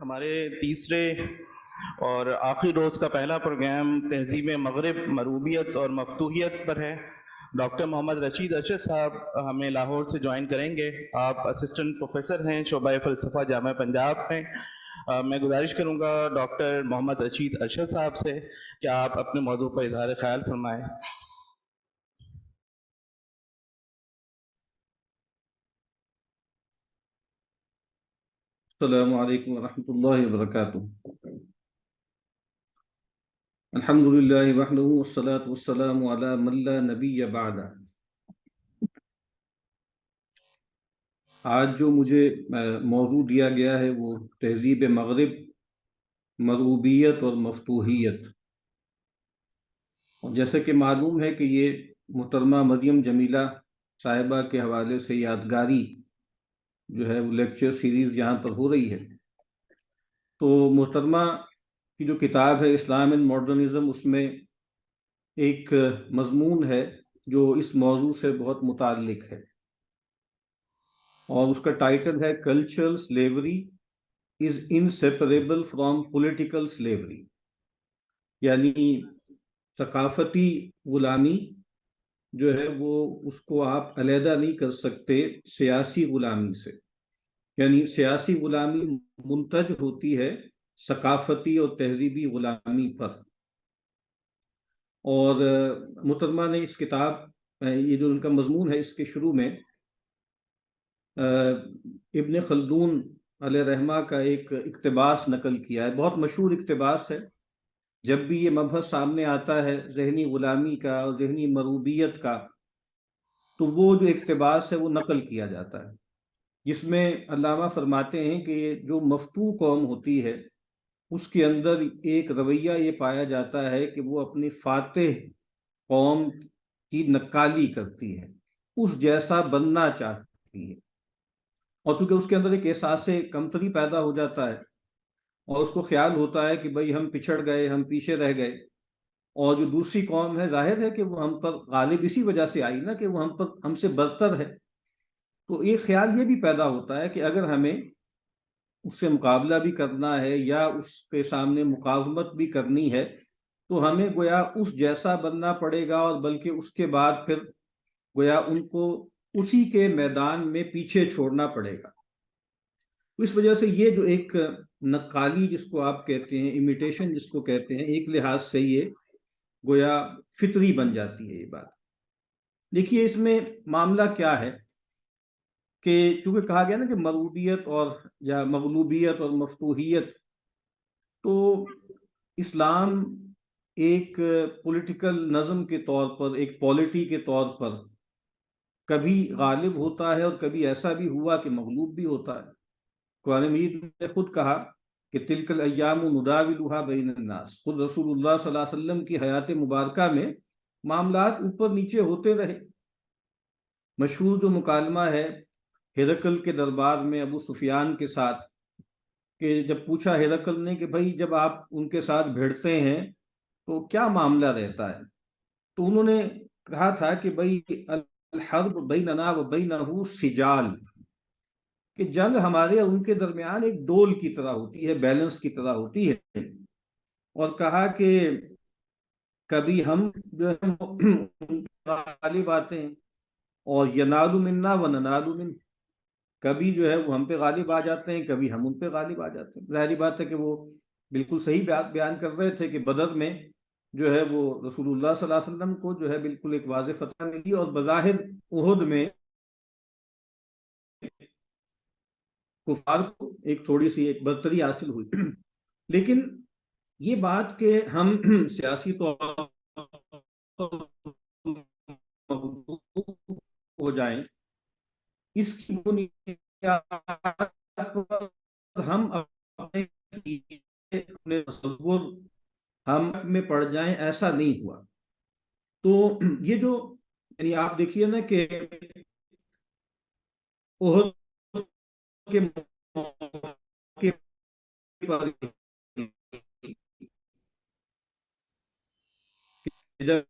ہمارے تیسرے اور آخری روز کا پہلا پروگرام تہذیب مغرب، مروبیت اور مفتوحیت پر ہے۔ ڈاکٹر محمد رشید ارشد صاحب ہمیں لاہور سے جوائن کریں گے۔ آپ اسسٹنٹ پروفیسر ہیں شعبہ فلسفہ جامعہ پنجاب میں۔ میں گزارش کروں گا ڈاکٹر محمد رشید ارشد صاحب سے کہ آپ اپنے موضوع پر اظہار خیال فرمائیں۔ السلام علیکم ورحمۃ اللہ وبرکاتہ۔ الحمد للہ وحدہ والصلاة والسلام علی من لا نبی بعدہ۔ آج جو مجھے موضوع دیا گیا ہے وہ تہذیب مغرب، مروبیت اور مفتوحیت۔ اور جیسے کہ معلوم ہے کہ یہ محترمہ مریم جمیلہ صاحبہ کے حوالے سے یادگاری جو ہے وہ لیکچر سیریز یہاں پر ہو رہی ہے۔ تو محترمہ کی جو کتاب ہے اسلام اینڈ ماڈرنزم، اس میں ایک مضمون ہے جو اس موضوع سے بہت متعلق ہے، اور اس کا ٹائٹل ہے cultural slavery is inseparable from political slavery, یعنی ثقافتی غلامی جو ہے وہ اس کو آپ علیحدہ نہیں کر سکتے سیاسی غلامی سے، یعنی سیاسی غلامی منتج ہوتی ہے ثقافتی اور تہذیبی غلامی پر۔ اور محترمہ نے اس کتاب، یہ جو ان کا مضمون ہے، اس کے شروع میں ابن خلدون علیہ رحمہ کا ایک اقتباس نقل کیا ہے، بہت مشہور اقتباس ہے۔ جب بھی یہ مبحث سامنے آتا ہے ذہنی غلامی کا اور ذہنی مروبیت کا، تو وہ جو اقتباس ہے وہ نقل کیا جاتا ہے، جس میں علامہ فرماتے ہیں کہ جو مفتوح قوم ہوتی ہے اس کے اندر ایک رویہ یہ پایا جاتا ہے کہ وہ اپنی فاتح قوم کی نکالی کرتی ہے، اس جیسا بننا چاہتی ہے، اور چونکہ اس کے اندر ایک احساس کمتری پیدا ہو جاتا ہے اور اس کو خیال ہوتا ہے کہ بھئی ہم پچھڑ گئے، ہم پیچھے رہ گئے، اور جو دوسری قوم ہے ظاہر ہے کہ وہ ہم پر غالب اسی وجہ سے آئی نا کہ وہ ہم سے برتر ہے۔ تو ایک خیال یہ بھی پیدا ہوتا ہے کہ اگر ہمیں اس سے مقابلہ بھی کرنا ہے یا اس کے سامنے مقاومت بھی کرنی ہے تو ہمیں گویا اس جیسا بننا پڑے گا، اور بلکہ اس کے بعد پھر گویا ان کو اسی کے میدان میں پیچھے چھوڑنا پڑے گا۔ اس وجہ سے یہ جو ایک نقالی جس کو آپ کہتے ہیں، امیٹیشن جس کو کہتے ہیں، ایک لحاظ سے یہ گویا فطری بن جاتی ہے یہ بات۔ دیکھیے اس میں معاملہ کیا ہے کہ چونکہ کہا گیا نا کہ مروبیت اور یا مغلوبیت اور مفتوحیت، تو اسلام ایک پولیٹیکل نظم کے طور پر، ایک پولیٹی کے طور پر کبھی غالب ہوتا ہے اور کبھی ایسا بھی ہوا کہ مغلوب بھی ہوتا ہے۔ قرآن مجید نے خود کہا کہ تلک الایام نداولها بین الناس، خود رسول اللہ صلی اللہ علیہ وسلم کی حیات مبارکہ میں معاملات اوپر نیچے ہوتے رہے۔ مشہور جو مکالمہ ہے ہرقل کے دربار میں ابو سفیان کے ساتھ، کہ جب پوچھا ہرقل نے کہ بھائی جب آپ ان کے ساتھ بھیڑتے ہیں تو کیا معاملہ رہتا ہے، تو انہوں نے کہا تھا کہ بھائی الحرب بیننا و بینہ سجال، کہ جنگ ہمارے اور ان کے درمیان ایک ڈول کی طرح ہوتی ہے، بیلنس کی طرح ہوتی ہے، اور کہا کہ کبھی ہم جو ہے غالب آتے ہیں اور ینال منا و ننال من، کبھی جو ہے وہ ہم پہ غالب آ جاتے ہیں، کبھی ہم ان پہ غالب آ جاتے ہیں۔ ظاہری بات ہے کہ وہ بالکل صحیح بات بیان کر رہے تھے کہ بدر میں جو ہے وہ رسول اللہ صلی اللہ علیہ وسلم کو جو ہے بالکل ایک واضح فتح ملی، اور بظاہر احد میں کفار کو ایک تھوڑی سی ایک برتری حاصل ہوئی۔ لیکن یہ بات کہ ہم سیاسی طور ہو جائیں، اس کی بنیاد پر ہم اپنے تصور ہم میں پڑ جائیں، ایسا نہیں ہوا۔ تو یہ جو یعنی آپ دیکھیے نا کہ احد کے موقع پر جب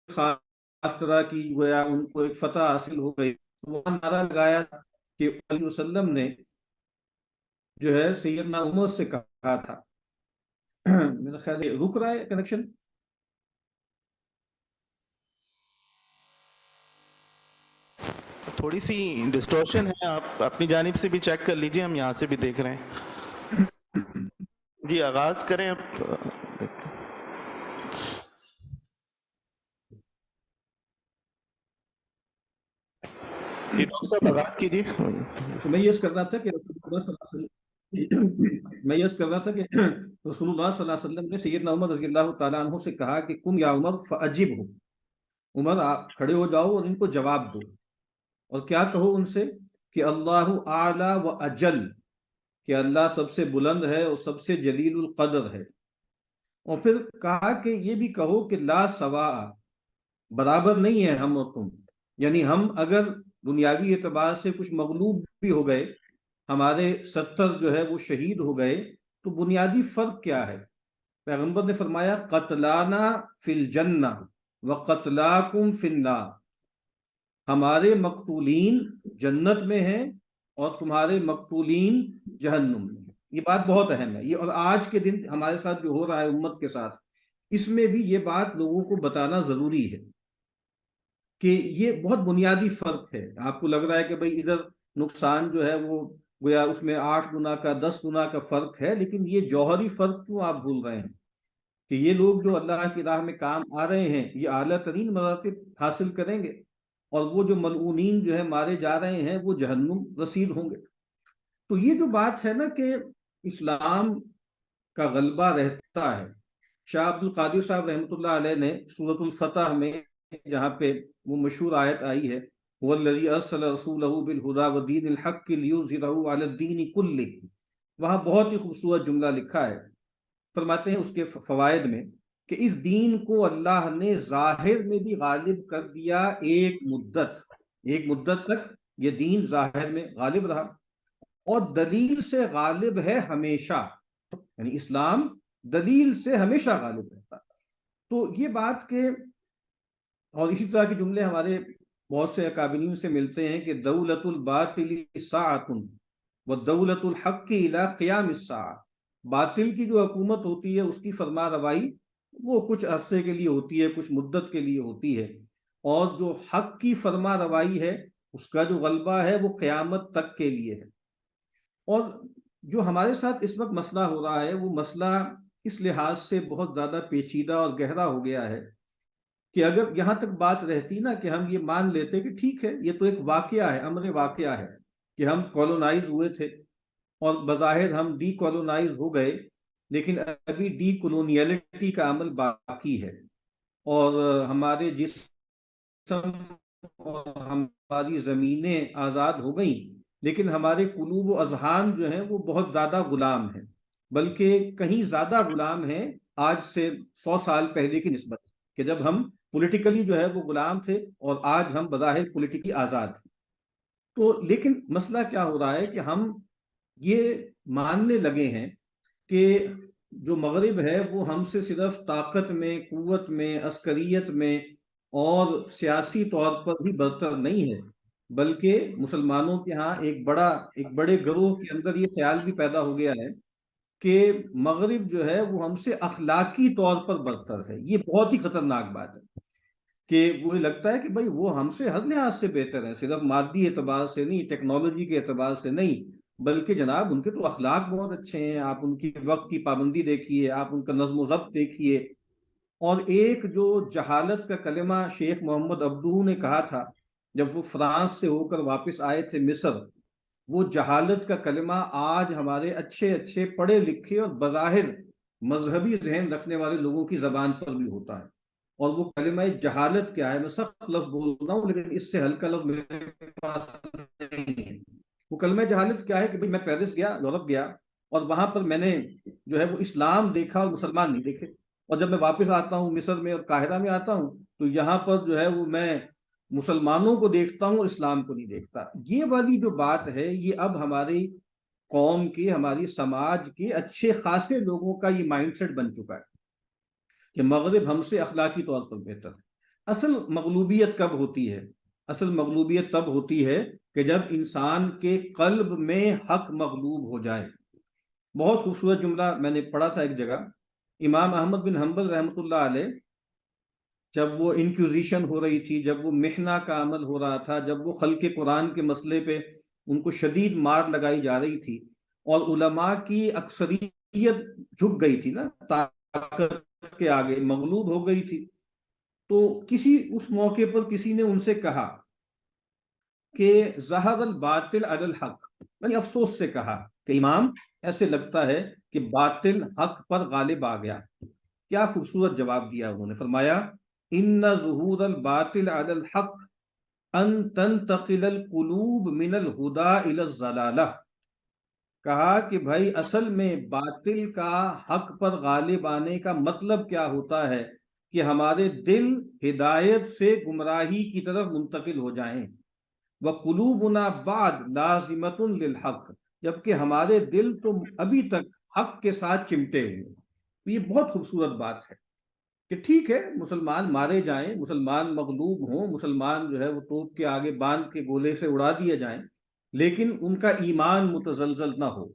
خاص طرح کی گویا ان کو ایک فتح حاصل ہو گئی، وہاں نعرہ لگایا کہ علیہ وسلم نے جو ہے سیدنا عمر سے کہا تھا. میرا خیال ہے رک رہا ہے کنیکشن. تھوڑی سی ڈسٹورشن ہے، آپ اپنی جانب سے بھی چیک کر لیجئے، ہم یہاں سے بھی دیکھ رہے ہیں. جی آغاز کریں اب. جی ڈاکٹر صاحب آغاز کیجیے. تو میں یہ کر رہا تھا کہ میں یہ کر رہا تھا کہ رسول اللہ صلی اللہ علیہ وسلم نے سیدنا عمر رضی اللہ تعالیٰ عنہ سے کہا کہ کم یا عمر فعجب ہو، عمر آپ کھڑے ہو جاؤ اور ان کو جواب دو. اور کیا کہو ان سے کہ اللہ اعلیٰ و اجل، کہ اللہ سب سے بلند ہے اور سب سے جلیل القدر ہے. اور پھر کہا کہ یہ بھی کہو کہ لا سواء، برابر نہیں ہے ہم اور تم. یعنی ہم اگر دنیاوی اعتبار سے کچھ مغلوب بھی ہو گئے، ہمارے 70 جو ہے وہ شہید ہو گئے، تو بنیادی فرق کیا ہے؟ پیغمبر نے فرمایا قتلانا فی الجنہ و قتلاکم فی النار، ہمارے مقتولین جنت میں ہیں اور تمہارے مقتولین جہنم میں ہیں. یہ بات بہت اہم ہے یہ، اور آج کے دن ہمارے ساتھ جو ہو رہا ہے امت کے ساتھ، اس میں بھی یہ بات لوگوں کو بتانا ضروری ہے کہ یہ بہت بنیادی فرق ہے. آپ کو لگ رہا ہے کہ بھئی ادھر نقصان جو ہے وہ گویا اس میں 8 گنا کا 10 گنا کا فرق ہے، لیکن یہ جوہری فرق کیوں آپ بھول رہے ہیں کہ یہ لوگ جو اللہ کی راہ میں کام آ رہے ہیں یہ اعلیٰ ترین مراتب حاصل کریں گے، اور وہ جو ملعونین جو ہے مارے جا رہے ہیں وہ جہنم رسید ہوں گے. تو یہ جو بات ہے نا کہ اسلام کا غلبہ رہتا ہے. شاہ عبد القادر صاحب رحمۃ اللہ علیہ نے سورۃ الفتح میں جہاں پہ وہ مشہور آیت آئی ہے وَالَّذِي أَرْسَلَ رَسُولَهُ بِالْهُدَى وَدِينِ الْحَقِّ لِيُظْهِرَهُ عَلَى الدِّينِ كُلِّهِ، وہاں بہت ہی خوبصورت جملہ لکھا ہے. فرماتے ہیں اس کے فوائد میں کہ اس دین کو اللہ نے ظاہر میں بھی غالب کر دیا ایک مدت تک یہ دین ظاہر میں غالب رہا، اور دلیل سے غالب ہے ہمیشہ، یعنی اسلام دلیل سے ہمیشہ غالب رہتا. تو یہ بات کہ، اور اسی طرح کے جملے ہمارے بہت سے اکابرین سے ملتے ہیں کہ دولت الباطل ساعۃ ودولت الحق الی قیام الساعہ، باطل کی جو حکومت ہوتی ہے اس کی فرما روائی وہ کچھ عرصے کے لیے ہوتی ہے، کچھ مدت کے لیے ہوتی ہے، اور جو حق کی فرما روائی ہے اس کا جو غلبہ ہے وہ قیامت تک کے لیے ہے. اور جو ہمارے ساتھ اس وقت مسئلہ ہو رہا ہے وہ مسئلہ اس لحاظ سے بہت زیادہ پیچیدہ اور گہرا ہو گیا ہے کہ اگر یہاں تک بات رہتی نا کہ ہم یہ مان لیتے کہ ٹھیک ہے یہ تو ایک واقعہ ہے، امر واقعہ ہے کہ ہم کالونائز ہوئے تھے اور بظاہر ہم ڈی کالونائز ہو گئے، لیکن ابھی ڈی کولونیلٹی کا عمل باقی ہے، اور ہمارے جسم اور ہماری زمینیں آزاد ہو گئیں، لیکن ہمارے قلوب و اذہان جو ہیں وہ بہت زیادہ غلام ہیں، بلکہ کہیں زیادہ غلام ہیں آج سے 100 سال پہلے کی نسبت، کہ جب ہم پولیٹیکلی جو ہے وہ غلام تھے اور آج ہم بظاہر پولیٹیکلی آزاد ہیں. تو لیکن مسئلہ کیا ہو رہا ہے کہ ہم یہ ماننے لگے ہیں کہ جو مغرب ہے وہ ہم سے صرف طاقت میں، قوت میں، عسکریت میں اور سیاسی طور پر بھی برتر نہیں ہے، بلکہ مسلمانوں کے ہاں ایک بڑے گروہ کے اندر یہ خیال بھی پیدا ہو گیا ہے کہ مغرب جو ہے وہ ہم سے اخلاقی طور پر برتر ہے. یہ بہت ہی خطرناک بات ہے کہ وہ لگتا ہے کہ بھائی وہ ہم سے ہر لحاظ سے بہتر ہے، صرف مادی اعتبار سے نہیں، ٹیکنالوجی کے اعتبار سے نہیں، بلکہ جناب ان کے تو اخلاق بہت اچھے ہیں. آپ ان کی وقت کی پابندی دیکھیے، آپ ان کا نظم و ضبط دیکھیے. اور ایک جو جہالت کا کلمہ شیخ محمد عبدو نے کہا تھا جب وہ فرانس سے ہو کر واپس آئے تھے مصر، وہ جہالت کا کلمہ آج ہمارے اچھے اچھے پڑھے لکھے اور بظاہر مذہبی ذہن رکھنے والے لوگوں کی زبان پر بھی ہوتا ہے. اور وہ کلمہ جہالت کیا ہے، میں سخت لفظ بول رہا ہوں لیکن اس سے ہلکا لفظ میرے پاس نہیں ہے. وہ کلمہ جہالت کیا ہے کہ میں پیرس گیا، یورپ گیا، اور وہاں پر میں نے جو ہے وہ اسلام دیکھا اور مسلمان نہیں دیکھے، اور جب میں واپس آتا ہوں مصر میں اور قاہرہ میں آتا ہوں تو یہاں پر جو ہے وہ میں مسلمانوں کو دیکھتا ہوں، اسلام کو نہیں دیکھتا. یہ والی جو بات ہے یہ اب ہماری قوم کی، ہماری سماج کے اچھے خاصے لوگوں کا یہ مائنڈ سیٹ بن چکا ہے کہ مغرب ہم سے اخلاقی طور پر بہتر ہے. اصل مغلوبیت کب ہوتی ہے؟ اصل مغلوبیت تب ہوتی ہے کہ جب انسان کے قلب میں حق مغلوب ہو جائے. بہت خوبصورت جملہ میں نے پڑھا تھا ایک جگہ، امام احمد بن حنبل رحمۃ اللہ علیہ جب وہ انکوزیشن ہو رہی تھی، جب وہ محنہ کا عمل ہو رہا تھا، جب وہ خلق قرآن کے مسئلے پہ ان کو شدید مار لگائی جا رہی تھی اور علماء کی اکثریت جھک گئی تھی نا، طاقت کے آگے مغلوب ہو گئی تھی، تو کسی اس موقع پر کسی نے ان سے کہا کہ ظہر الباطل علی الحق، یعنی افسوس سے کہا کہ امام ایسے لگتا ہے کہ باطل حق پر غالب آ گیا۔ کیا خوبصورت جواب دیا انہوں نے، فرمایا ان ظہور الباطل علی الحق ان تنتقل القلوب من الہدى الی الضلالہ، کہا کہ بھائی اصل میں باطل کا حق پر غالب آنے کا مطلب کیا ہوتا ہے کہ ہمارے دل ہدایت سے گمراہی کی طرف منتقل ہو جائیں، وقلوبنا بعد لازمۃ للحق، جبکہ ہمارے دل تو ابھی تک حق کے ساتھ چمٹے ہوئے۔ یہ بہت خوبصورت بات ہے کہ ٹھیک ہے مسلمان مارے جائیں، مسلمان مغلوب ہوں، مسلمان جو ہے وہ توپ کے آگے باندھ کے گولے سے اڑا دیے جائیں، لیکن ان کا ایمان متزلزل نہ ہو،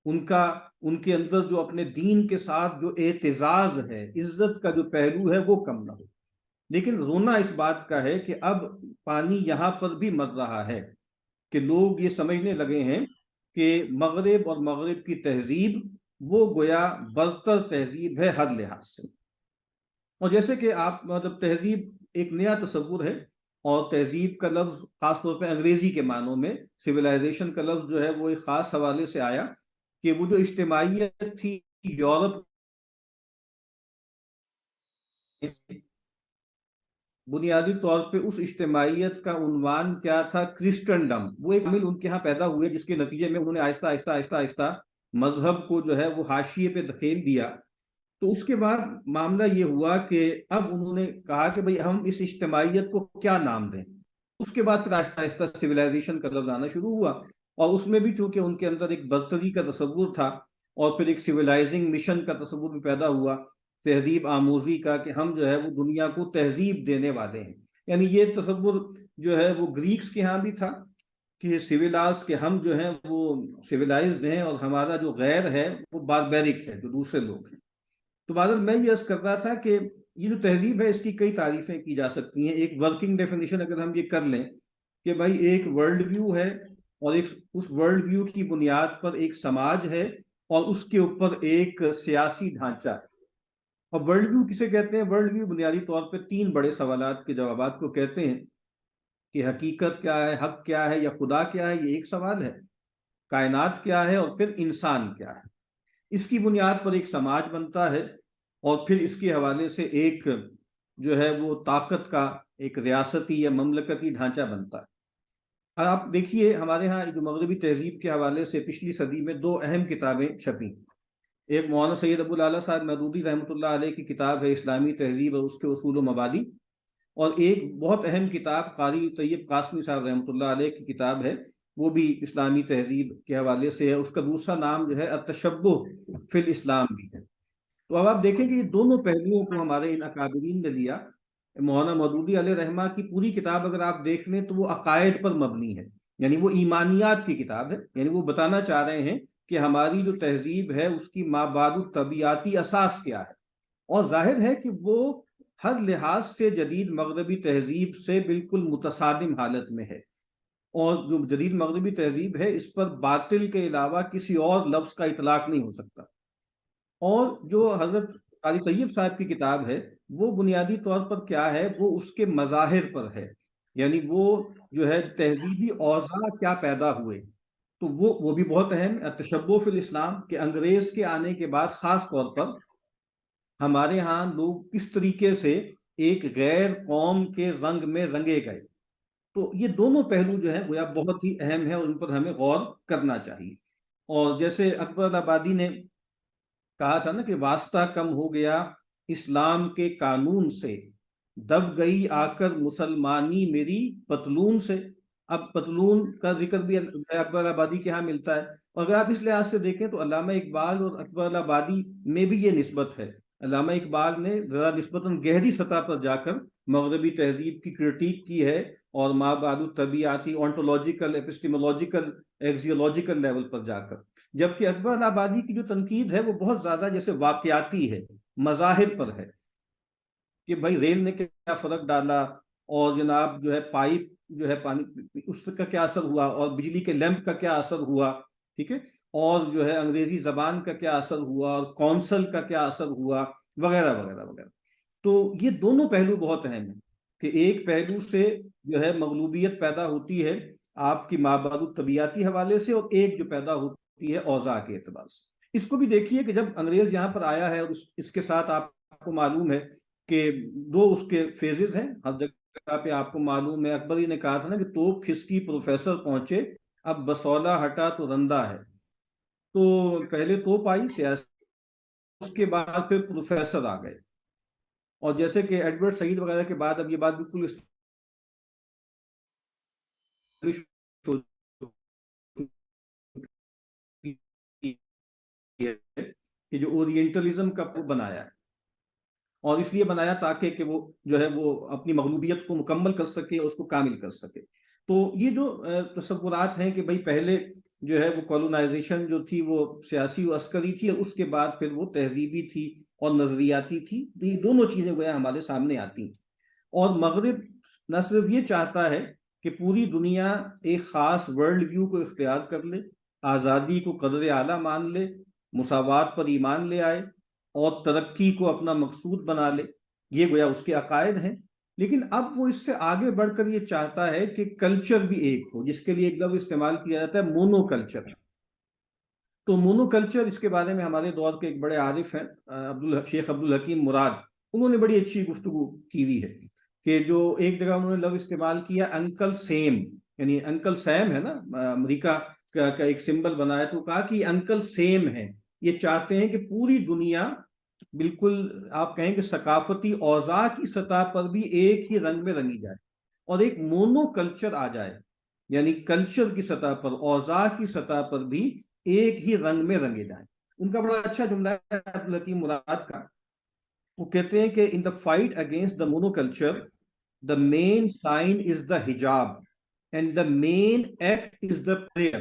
ان کے اندر جو اپنے دین کے ساتھ جو اعتزاز ہے، عزت کا جو پہلو ہے وہ کم نہ ہو۔ لیکن رونا اس بات کا ہے کہ اب پانی یہاں پر بھی مر رہا ہے کہ لوگ یہ سمجھنے لگے ہیں کہ مغرب اور مغرب کی تہذیب وہ گویا برتر تہذیب ہے ہر لحاظ سے۔ اور جیسے کہ آپ مطلب تہذیب ایک نیا تصور ہے، اور تہذیب کا لفظ خاص طور پہ انگریزی کے معنوں میں سویلائزیشن کا لفظ جو ہے وہ ایک خاص حوالے سے آیا کہ وہ جو اجتماعیت تھی یورپ، بنیادی طور پہ اس اجتماعیت کا عنوان کیا تھا؟ کرسچنڈم۔ وہ ایک عامل ان کے ہاں پیدا ہوئے جس کے نتیجے میں انہوں نے آہستہ آہستہ آہستہ آہستہ مذہب کو جو ہے وہ حاشیے پہ دھکیل دیا۔ تو اس کے بعد معاملہ یہ ہوا کہ اب انہوں نے کہا کہ بھئی ہم اس اجتماعیت کو کیا نام دیں۔ اس کے بعد پھر آہستہ آہستہ سویلائزیشن کا لفظ آنا شروع ہوا، اور اس میں بھی چونکہ ان کے اندر ایک برتری کا تصور تھا اور پھر ایک سویلائزنگ مشن کا تصور بھی پیدا ہوا، تہذیب آموزی کا، کہ ہم جو ہے وہ دنیا کو تہذیب دینے والے ہیں۔ یعنی یہ تصور جو ہے وہ گریکس کے ہاں بھی تھا کہ سویلاس کے ہم جو ہیں وہ سویلائزڈ ہیں اور ہمارا جو غیر ہے وہ باربیرک ہے، جو دوسرے لوگ ہیں۔ تو بہرحال میں یہ عرض کر رہا تھا کہ یہ جو تہذیب ہے اس کی کئی تعریفیں کی جا سکتی ہیں۔ ایک ورکنگ ڈیفینیشن اگر ہم یہ کر لیں کہ بھائی ایک ورلڈ ویو ہے، اور ایک اس ورلڈ ویو کی بنیاد پر ایک سماج ہے، اور اس کے اوپر ایک سیاسی ڈھانچہ ہے۔ اور ورلڈ ویو کسے کہتے ہیں؟ ورلڈ ویو بنیادی طور پہ تین بڑے سوالات کے جوابات کو کہتے ہیں کہ حقیقت کیا ہے، حق کیا ہے، یا خدا کیا ہے، یہ ایک سوال ہے، کائنات کیا ہے، اور پھر انسان کیا ہے۔ اس کی بنیاد پر ایک سماج بنتا ہے، اور پھر اس کے حوالے سے ایک جو ہے وہ طاقت کا ایک ریاستی یا مملکتی ڈھانچہ بنتا ہے۔ آپ دیکھیے ہمارے ہاں جو مغربی تہذیب کے حوالے سے پچھلی صدی میں دو اہم کتابیں چھپیں۔ ایک مولانا سید ابو العلا صاحب مودودی رحمۃ اللہ علیہ کی کتاب ہے اسلامی تہذیب اور اس کے اصول و مبادی، اور ایک بہت اہم کتاب قاری طیب قاسمی صاحب رحمۃ اللہ علیہ کی کتاب ہے، وہ بھی اسلامی تہذیب کے حوالے سے ہے، اس کا دوسرا نام جو ہے التشبہ فی الاسلام بھی ہے۔ تو اب آپ دیکھیں کہ یہ دونوں پہلوؤں کو ہمارے ان اکابرین نے لیا۔ مولانا مودودی علیہ رحمہ کی پوری کتاب اگر آپ دیکھ لیں تو وہ عقائد پر مبنی ہے، یعنی وہ ایمانیات کی کتاب ہے، یعنی وہ بتانا چاہ رہے ہیں کہ ہماری جو تہذیب ہے اس کی مابعد الطبیعاتی اساس کیا ہے، اور ظاہر ہے کہ وہ ہر لحاظ سے جدید مغربی تہذیب سے بالکل متصادم حالت میں ہے، اور جو جدید مغربی تہذیب ہے اس پر باطل کے علاوہ کسی اور لفظ کا اطلاق نہیں ہو سکتا۔ اور جو حضرت قاری طیب صاحب کی کتاب ہے وہ بنیادی طور پر کیا ہے، وہ اس کے مظاہر پر ہے، یعنی وہ جو ہے تہذیبی اوضاع کیا پیدا ہوئے، تو وہ بھی بہت اہم ہے۔ تشبہ فی الاسلام کہ انگریز کے آنے کے بعد خاص طور پر ہمارے ہاں لوگ کس طریقے سے ایک غیر قوم کے رنگ میں رنگے گئے۔ تو یہ دونوں پہلو جو ہیں وہ بہت ہی اہم ہیں اور ان پر ہمیں غور کرنا چاہیے۔ اور جیسے اکبر آبادی نے کہا تھا نا کہ واسطہ کم ہو گیا اسلام کے قانون سے، دب گئی آ کر مسلمانی میری پتلون سے۔ اب پتلون کا ذکر بھی اکبر آبادی کے ہاں ملتا ہے، اور اگر آپ اس لحاظ سے دیکھیں تو علامہ اقبال اور اکبر آبادی میں بھی یہ نسبت ہے۔ علامہ اقبال نے ذرا نسبتاً گہری سطح پر جا کر مغربی تہذیب کی کرٹیک کی ہے، اور مابعد الطبیعاتی، اونٹولوجیکل، ایپسٹیمولوجیکل، ایکزیولوجیکل لیول پر جا کر۔ جبکہ اکبر آبادی کی جو تنقید ہے وہ بہت زیادہ جیسے واقعاتی ہے، مظاہر پر ہے کہ بھائی ریل نے کیا فرق ڈالا، اور جناب جو ہے پائپ جو ہے پانی اس کا کیا اثر ہوا، اور بجلی کے لیمپ کا کیا اثر ہوا، ٹھیک ہے، اور جو ہے انگریزی زبان کا کیا اثر ہوا، اور کونسل کا کیا اثر ہوا، وغیرہ وغیرہ وغیرہ۔ تو یہ دونوں پہلو بہت اہم ہیں کہ ایک پہلو سے جو ہے مغلوبیت پیدا ہوتی ہے آپ کی مابعد الطبیعاتی حوالے سے، اور ایک جو پیدا ہوتی ہے اوضاع کے اعتبار سے۔ اس کو بھی دیکھیے کہ جب انگریز یہاں پر آیا ہے، اور اس کے ساتھ آپ کو معلوم ہے کہ دو اس کے فیزز ہیں ہر جگہ پہ، آپ کو معلوم ہے اکبر ہی نے کہا تھا نا کہ توپ کھسکی پروفیسر پہنچے، اب بسولہ ہٹا تو رندہ ہے۔ تو پہلے توپ آئی سیاسی، اس کے بعد پھر پروفیسر آ گئے، اور جیسے کہ ایڈورڈ سعید وغیرہ کے بعد اب یہ بات بالکل کہ جو اورینٹلزم کا بنایا ہے، اور اس لیے بنایا تاکہ کہ وہ جو ہے وہ اپنی مغلوبیت کو مکمل کر سکے، اس کو کامل کر سکے۔ تو یہ جو تصورات ہیں کہ بھئی پہلے جو ہے وہ کولونائزیشن جو تھی وہ سیاسی و عسکری تھی، اور اس کے بعد پھر وہ تہذیبی تھی اور نظریاتی تھی، تو یہ دونوں چیزیں گویا ہمارے سامنے آتی ہیں۔ اور مغرب نہ صرف یہ چاہتا ہے کہ پوری دنیا ایک خاص ورلڈ ویو کو اختیار کر لے، آزادی کو قدر اعلیٰ مان لے، مساوات پر ایمان لے آئے، اور ترقی کو اپنا مقصود بنا لے، یہ گویا اس کے عقائد ہیں، لیکن اب وہ اس سے آگے بڑھ کر یہ چاہتا ہے کہ کلچر بھی ایک ہو، جس کے لیے ایک لفظ استعمال کیا جاتا ہے مونو کلچر۔ تو مونو کلچر، اس کے بارے میں ہمارے دور کے ایک بڑے عارف ہیں شیخ عبد الحکیم مراد، انہوں نے بڑی اچھی گفتگو کی ہوئی ہے کہ جو ایک جگہ انہوں نے لفظ استعمال کیا انکل سیم، یعنی انکل سیم ہے نا امریکہ کا ایک سمبل بنایا، تو کہا کہ انکل سیم ہے، یہ چاہتے ہیں کہ پوری دنیا بالکل آپ کہیں کہ ثقافتی اوضاع کی سطح پر بھی ایک ہی رنگ میں رنگی جائے، اور ایک مونو کلچر آ جائے، یعنی کلچر کی سطح پر، اوضاع کی سطح پر بھی ایک ہی رنگ میں رنگے جائیں۔ ان کا بڑا اچھا جملہ ہے عبد الحکیم مراد کا، وہ کہتے ہیں کہ in the fight against the monoculture the main sign is the hijab and the main act is the prayer.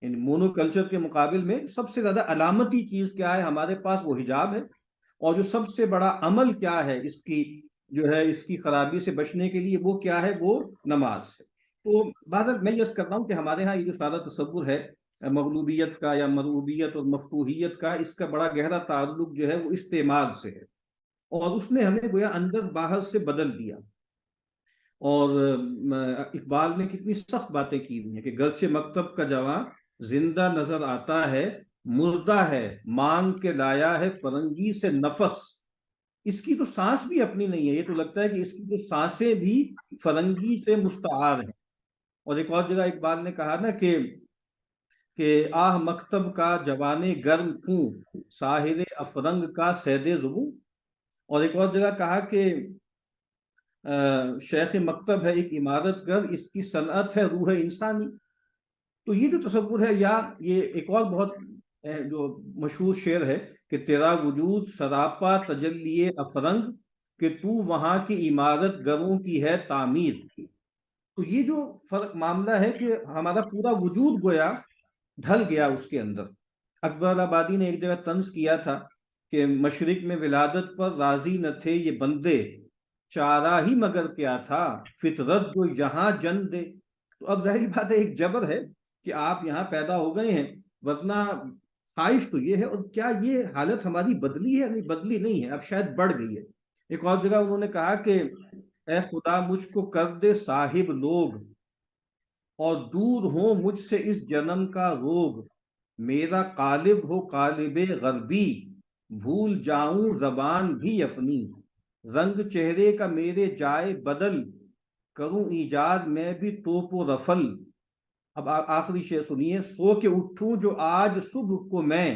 یعنی مونو کلچر کے مقابل میں سب سے زیادہ علامتی چیز کیا ہے ہمارے پاس، وہ حجاب ہے، اور جو سب سے بڑا عمل کیا ہے اس کی جو ہے اس کی خرابی سے بچنے کے لیے، وہ کیا ہے، وہ نماز ہے۔ تو بہرحال میں یہ کر رہا ہوں کہ ہمارے ہاں یہ جو سارا تصور ہے مغلوبیت کا یا مرعوبیت اور مفتوحیت کا، اس کا بڑا گہرا تعلق جو ہے وہ استعمار سے ہے، اور اس نے ہمیں گویا اندر باہر سے بدل دیا۔ اور اقبال نے کتنی سخت باتیں کی ہوئی ہیں کہ گرچہ مکتب کا جواں زندہ نظر آتا ہے، مردہ ہے مانگ کے لایا ہے فرنگی سے نفس۔ اس کی تو سانس بھی اپنی نہیں ہے، یہ تو لگتا ہے کہ اس کی جو سانسیں بھی فرنگی سے مستعار ہیں۔ اور ایک اور جگہ اقبال نے کہا نا کہ آہ مکتب کا جوانے گرم خوں، ساحر افرنگ کا سید زبوں۔ اور ایک اور جگہ کہا کہ شیخ مکتب ہے ایک عمارت گر، اس کی صنعت ہے روح انسانی۔ تو یہ جو تصور ہے، یا یہ ایک اور بہت جو مشہور شعر ہے کہ تیرا وجود سراپا تجلی افرنگ، کہ تو وہاں کی عمارت گروں کی ہے تعمیر۔ تو یہ جو فرق معاملہ ہے کہ ہمارا پورا وجود گویا ڈھل گیا اس کے اندر۔ اکبر آبادی نے ایک جگہ طنز کیا تھا کہ مشرق میں ولادت پر راضی نہ تھے یہ بندے، چارہ ہی مگر کیا تھا فطرت جو یہاں جن دے۔ تو اب ظاہری بات ہے، ایک جبر ہے کہ آپ یہاں پیدا ہو گئے ہیں، ورنہ خواہش تو یہ ہے۔ اور کیا یہ حالت ہماری بدلی ہے؟ نہیں، بدلی نہیں ہے، اب شاید بڑھ گئی ہے۔ ایک اور جگہ انہوں نے کہا کہ اے خدا مجھ کو کر دے صاحب لوگ، اور دور ہوں مجھ سے اس جنم کا روگ، میرا قالب ہو قالب غربی، بھول جاؤں زبان بھی اپنی، رنگ چہرے کا میرے جائے بدل، کروں ایجاد میں بھی توپ و رفل۔ اب آخری شعر سنیے، سو کے اٹھوں جو آج صبح کو میں،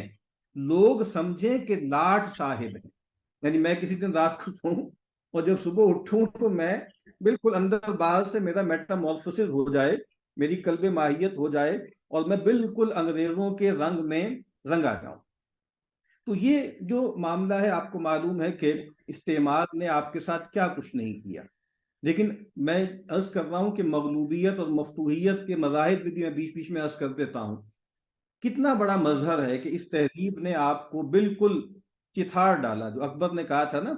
لوگ سمجھیں کہ لاٹ صاحب ہے۔ یعنی میں کسی دن رات کو سوؤں اور جب صبح اٹھوں تو میں بالکل اندر باہر سے میرا میٹامورفوسس ہو جائے، میری قلب ماہیت ہو جائے، اور میں بالکل انگریزوں کے رنگ میں رنگا جاؤں۔ تو یہ جو معاملہ ہے، آپ کو معلوم ہے کہ استعمار نے آپ کے ساتھ کیا کچھ نہیں کیا، لیکن میں عرض کر رہا ہوں کہ مغلوبیت اور مفتوحیت کے مظاہر بھی میں بیچ بیچ میں عرض کر دیتا ہوں کتنا بڑا مظہر ہے کہ اس تہذیب نے آپ کو بالکل چتھاڑ ڈالا. جو اکبر نے کہا تھا نا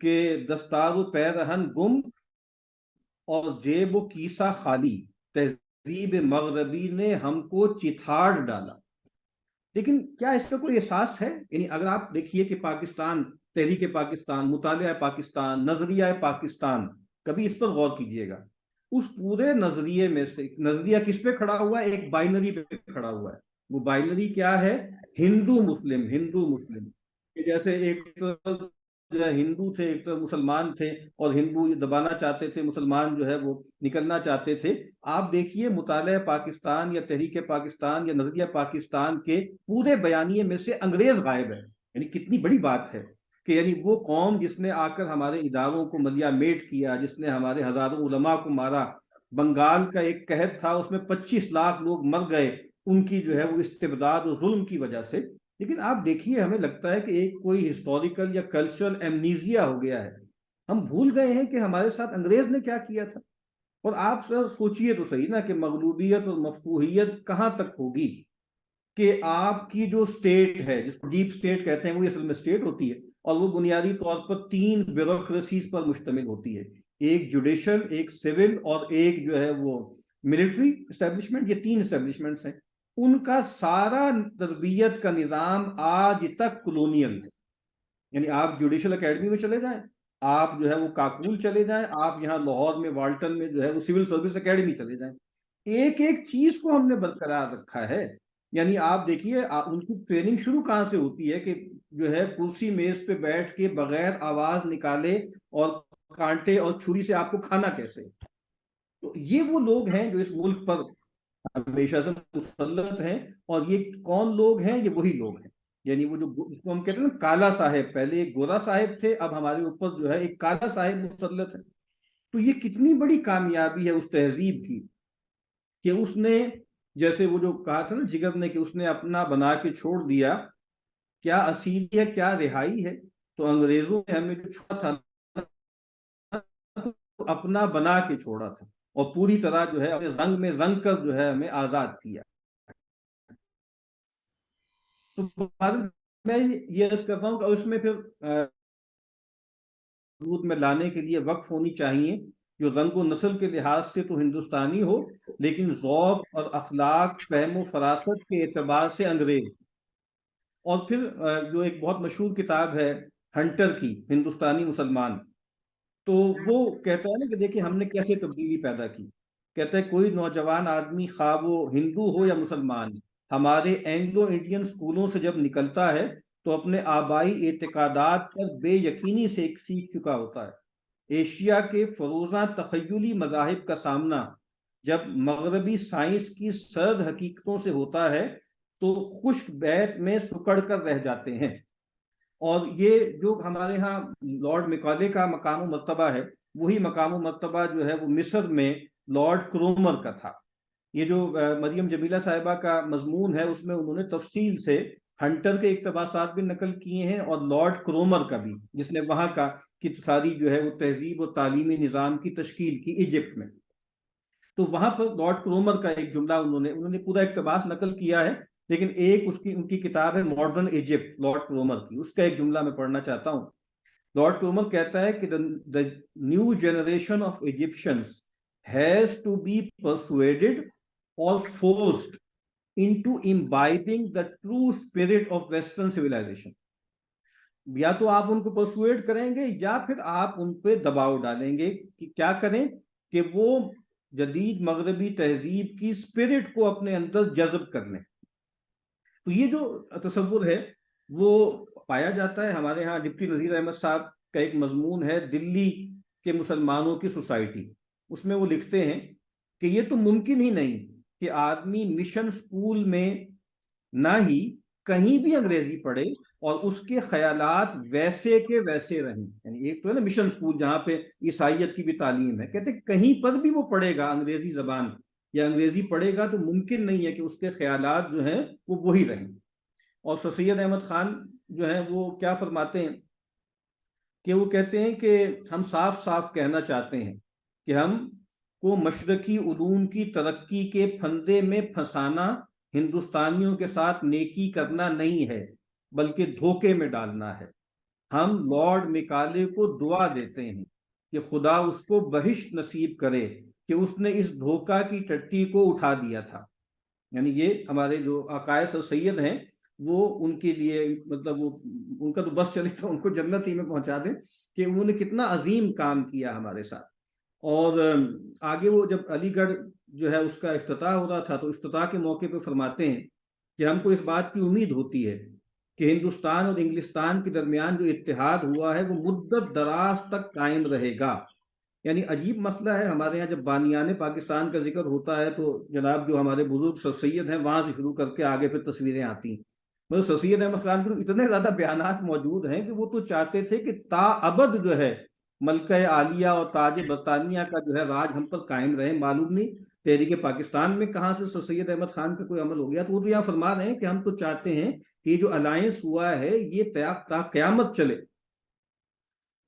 کہ دستار و پیرہن گم اور جیب و کیسہ خالی، تہذیب مغربی نے ہم کو چتھاڑ ڈالا. لیکن کیا اس کا کوئی احساس ہے؟ یعنی اگر آپ دیکھیے کہ پاکستان، تحریک پاکستان، مطالعہ پاکستان، نظریہ پاکستان، کبھی اس پر غور کیجئے گا. اس پورے نظریے میں سے نظریہ کس پہ کھڑا ہوا ہے؟ ایک بائنری پہ کھڑا ہوا ہے. وہ بائنری کیا ہے؟ ہندو مسلم. ہندو مسلم جیسے ایک طرف جو ہے ہندو تھے، ایک طرف مسلمان تھے، اور ہندو دبانا چاہتے تھے، مسلمان جو ہے وہ نکلنا چاہتے تھے. آپ دیکھیے مطالعہ پاکستان یا تحریک پاکستان یا نظریہ پاکستان کے پورے بیانیے میں سے انگریز غائب ہے. یعنی کتنی بڑی بات ہے کہ یعنی وہ قوم جس نے آ کر ہمارے اداروں کو ملیا میٹ کیا، جس نے ہمارے ہزاروں علماء کو مارا. بنگال کا ایک قحط تھا، اس میں 25 لاکھ لوگ مر گئے ان کی جو ہے وہ استبداد و ظلم کی وجہ سے. لیکن آپ دیکھیے ہمیں لگتا ہے کہ ایک کوئی ہسٹوریکل یا کلچرل ایمنیزیا ہو گیا ہے. ہم بھول گئے ہیں کہ ہمارے ساتھ انگریز نے کیا کیا تھا. اور آپ سر سوچئے تو صحیح نا کہ مغلوبیت اور مفتوحیت کہاں تک ہوگی کہ آپ کی جو سٹیٹ ہے، جس کو ڈیپ سٹیٹ کہتے ہیں، وہ اصل میں سٹیٹ ہوتی ہے، اور وہ بنیادی طور پر 3 بیوروکریسیز پر مشتمل ہوتی ہے. ایک جوڈیشل، ایک سول، اور ایک جو ہے وہ ملٹری اسٹیبلشمنٹ. یہ 3 اسٹیبلشمنٹس ہیں. ان کا سارا تربیت کا نظام آج تک کلونیل ہے. یعنی آپ جوڈیشل اکیڈمی میں چلے جائیں، آپ جو ہے وہ کاکول چلے جائیں، آپ یہاں لاہور میں والٹن میں جو ہے وہ سول سروس اکیڈمی چلے جائیں، ایک ایک چیز کو ہم نے برقرار رکھا ہے. یعنی آپ دیکھیے ان کی ٹریننگ شروع کہاں سے ہوتی ہے کہ جو ہے کرسی میز پہ بیٹھ کے بغیر آواز نکالے اور کانٹے اور چھری سے آپ کو کھانا کیسے. تو یہ وہ لوگ ہیں جو اس ملک پر ہمیشہ سے مسلط ہیں. اور یہ کون لوگ ہیں؟ یہ وہی لوگ ہیں. یعنی وہ جو اس کو ہم کہتے ہیں نا کالا صاحب، پہلے ایک گورا صاحب تھے، اب ہمارے اوپر جو ہے ایک کالا صاحب مسلط ہے. تو یہ کتنی بڑی کامیابی ہے اس تہذیب کی کہ اس نے، جیسے وہ جو کہا تھا نا جگر نے کہ اس نے اپنا بنا کے چھوڑ دیا. کیا اصیل ہے، کیا رہائی ہے. تو انگریزوں نے ہمیں جو چھوڑا تھا تو اپنا بنا کے چھوڑا تھا، اور پوری طرح جو ہے اپنے رنگ میں رنگ کر جو ہے ہمیں آزاد کیا. تو میں یہ عرض کرتا ہوں کہ اس میں پھر وجود میں لانے کے لیے وقف ہونی چاہیے جو رنگ و نسل کے لحاظ سے تو ہندوستانی ہو، لیکن ذوق اور اخلاق، فہم و فراست کے اعتبار سے انگریز. اور پھر جو ایک بہت مشہور کتاب ہے ہنٹر کی، ہندوستانی مسلمان، تو وہ کہتا ہے نا کہ دیکھیں ہم نے کیسے تبدیلی پیدا کی. کہتا ہے کوئی نوجوان آدمی خواہ وہ ہندو ہو یا مسلمان، ہمارے اینگلو انڈین سکولوں سے جب نکلتا ہے تو اپنے آبائی اعتقادات پر بے یقینی سے سیکھ چکا ہوتا ہے. ایشیا کے فروزاں تخیلی مذاہب کا سامنا جب مغربی سائنس کی سرد حقیقتوں سے ہوتا ہے تو خشک بیت میں سکڑ کر رہ جاتے ہیں. اور یہ جو ہمارے ہاں لارڈ میکالے کا مقام و مرتبہ ہے، وہی مقام و مرتبہ جو ہے وہ مصر میں لارڈ کرومر کا تھا. یہ جو مریم جمیلہ صاحبہ کا مضمون ہے اس میں انہوں نے تفصیل سے ہنٹر کے اقتباسات بھی نقل کیے ہیں، اور لارڈ کرومر کا بھی، جس نے وہاں کا کی ساری جو ہے وہ تہذیب و تعلیمی نظام کی تشکیل کی ایجپٹ میں. تو وہاں پر لارڈ کرومر کا ایک جملہ انہوں نے پورا اقتباس نقل کیا ہے، لیکن ایک ان کی کتاب ہے ماڈرن ایجپٹ لارڈ کرومر کی، اس کا ایک جملہ میں پڑھنا چاہتا ہوں. لارڈ کرومر کہتا ہے کہ the new generation of Egyptians has to be persuaded or forced into imbibing the true spirit of Western civilization. یا تو آپ ان کو پرسویٹ کریں گے یا پھر آپ ان پہ دباؤ ڈالیں گے کہ کیا کریں کہ وہ جدید مغربی تہذیب کی اسپرٹ کو اپنے اندر جذب کر لیں. تو یہ جو تصور ہے وہ پایا جاتا ہے ہمارے ہاں. ڈپٹی نذیر احمد صاحب کا ایک مضمون ہے دلی کے مسلمانوں کی سوسائٹی، اس میں وہ لکھتے ہیں کہ یہ تو ممکن ہی نہیں کہ آدمی مشن سکول میں نہ ہی کہیں بھی انگریزی پڑھے اور اس کے خیالات ویسے کے ویسے رہیں. یعنی ایک تو ہے نا مشن سکول جہاں پہ عیسائیت کی بھی تعلیم ہے، کہتے کہیں پر بھی وہ پڑھے گا انگریزی زبان یا انگریزی پڑھے گا تو ممکن نہیں ہے کہ اس کے خیالات جو ہیں وہ وہی رہیں. اور سر سید احمد خان جو ہیں وہ کیا فرماتے ہیں کہ وہ کہتے ہیں کہ ہم صاف صاف کہنا چاہتے ہیں کہ ہم کو مشرقی علوم کی ترقی کے پھندے میں پھنسانا ہندوستانیوں کے ساتھ نیکی کرنا نہیں ہے بلکہ دھوکے میں ڈالنا ہے۔ ہم لارڈ میکالے کو دعا دیتے ہیں کہ خدا اس کو بہشت نصیب کرے کہ اس نے اس دھوکہ کی ٹٹی کو اٹھا دیا تھا۔ یعنی یہ ہمارے جو عقائد اور سید ہیں وہ ان کے لیے مطلب وہ ان کا تو بس چلے تو ان کو جنت ہی میں پہنچا دیں کہ انہوں نے کتنا عظیم کام کیا ہمارے ساتھ۔ اور آگے وہ جب علی گڑھ جو ہے اس کا افتتاح ہو رہا تھا تو افتتاح کے موقع پہ فرماتے ہیں کہ ہم کو اس بات کی امید ہوتی ہے کہ ہندوستان اور انگلستان کے درمیان جو اتحاد ہوا ہے وہ مدت دراز تک قائم رہے گا۔ یعنی عجیب مسئلہ ہے، ہمارے یہاں جب بانیان پاکستان کا ذکر ہوتا ہے تو جناب جو ہمارے بزرگ سر سید ہیں وہاں سے شروع کر کے آگے پھر تصویریں آتی ہیں۔ مطلب سر سید احمد خان کے اتنے زیادہ بیانات موجود ہیں کہ وہ تو چاہتے تھے کہ تا ابد جو ہے ملکہ عالیہ اور تاج برطانیہ کا جو ہے راج ہم پر قائم رہے۔ معلوم نہیں تحریک پاکستان میں کہاں سے سر سید احمد خان کا کوئی عمل ہو گیا، تو وہ تو یہاں فرما رہے ہیں کہ ہم تو چاہتے ہیں کہ یہ جو الائنس ہوا ہے یہ تا قیامت چلے،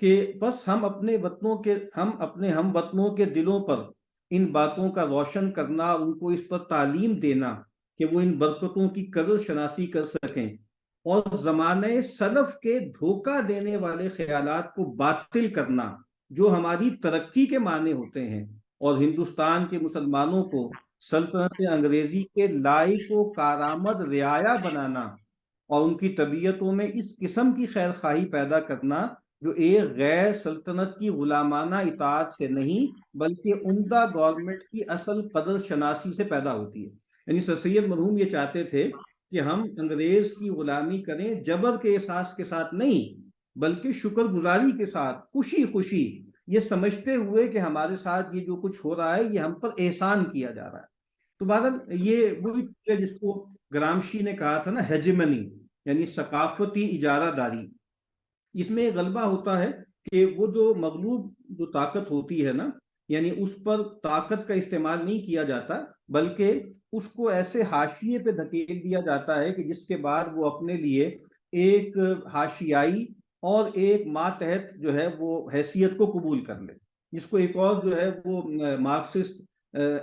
کہ بس ہم اپنے ہم وطنوں کے دلوں پر ان باتوں کا روشن کرنا، ان کو اس پر تعلیم دینا کہ وہ ان برکتوں کی قدر شناسی کر سکیں اور زمانہ سلف کے دھوکہ دینے والے خیالات کو باطل کرنا جو ہماری ترقی کے معنی ہوتے ہیں، اور ہندوستان کے مسلمانوں کو سلطنت انگریزی کے لائق و کارآمد رعایا بنانا اور ان کی طبیعتوں میں اس قسم کی خیر خواہی پیدا کرنا جو ایک غیر سلطنت کی غلامانہ اطاعت سے نہیں بلکہ عمدہ گورنمنٹ کی اصل قدر شناسی سے پیدا ہوتی ہے۔ یعنی سر سید مرحوم یہ چاہتے تھے کہ ہم انگریز کی غلامی کریں جبر کے احساس کے ساتھ نہیں بلکہ شکر گزاری کے ساتھ، خوشی خوشی، یہ سمجھتے ہوئے کہ ہمارے ساتھ یہ جو کچھ ہو رہا ہے یہ ہم پر احسان کیا جا رہا ہے۔ تو بہرحال یہ وہی ہے جس کو گرامشی نے کہا تھا نا، ہیجمنی، یعنی ثقافتی اجارہ داری۔ اس میں غلبہ ہوتا ہے کہ وہ جو مغلوب جو طاقت ہوتی ہے نا، یعنی اس پر طاقت کا استعمال نہیں کیا جاتا بلکہ اس کو ایسے حاشیے پہ دھکیل دیا جاتا ہے کہ جس کے بعد وہ اپنے لیے ایک حاشیائی اور ایک ماتحت جو ہے وہ حیثیت کو قبول کر لے، جس کو ایک اور جو ہے وہ مارکسسٹ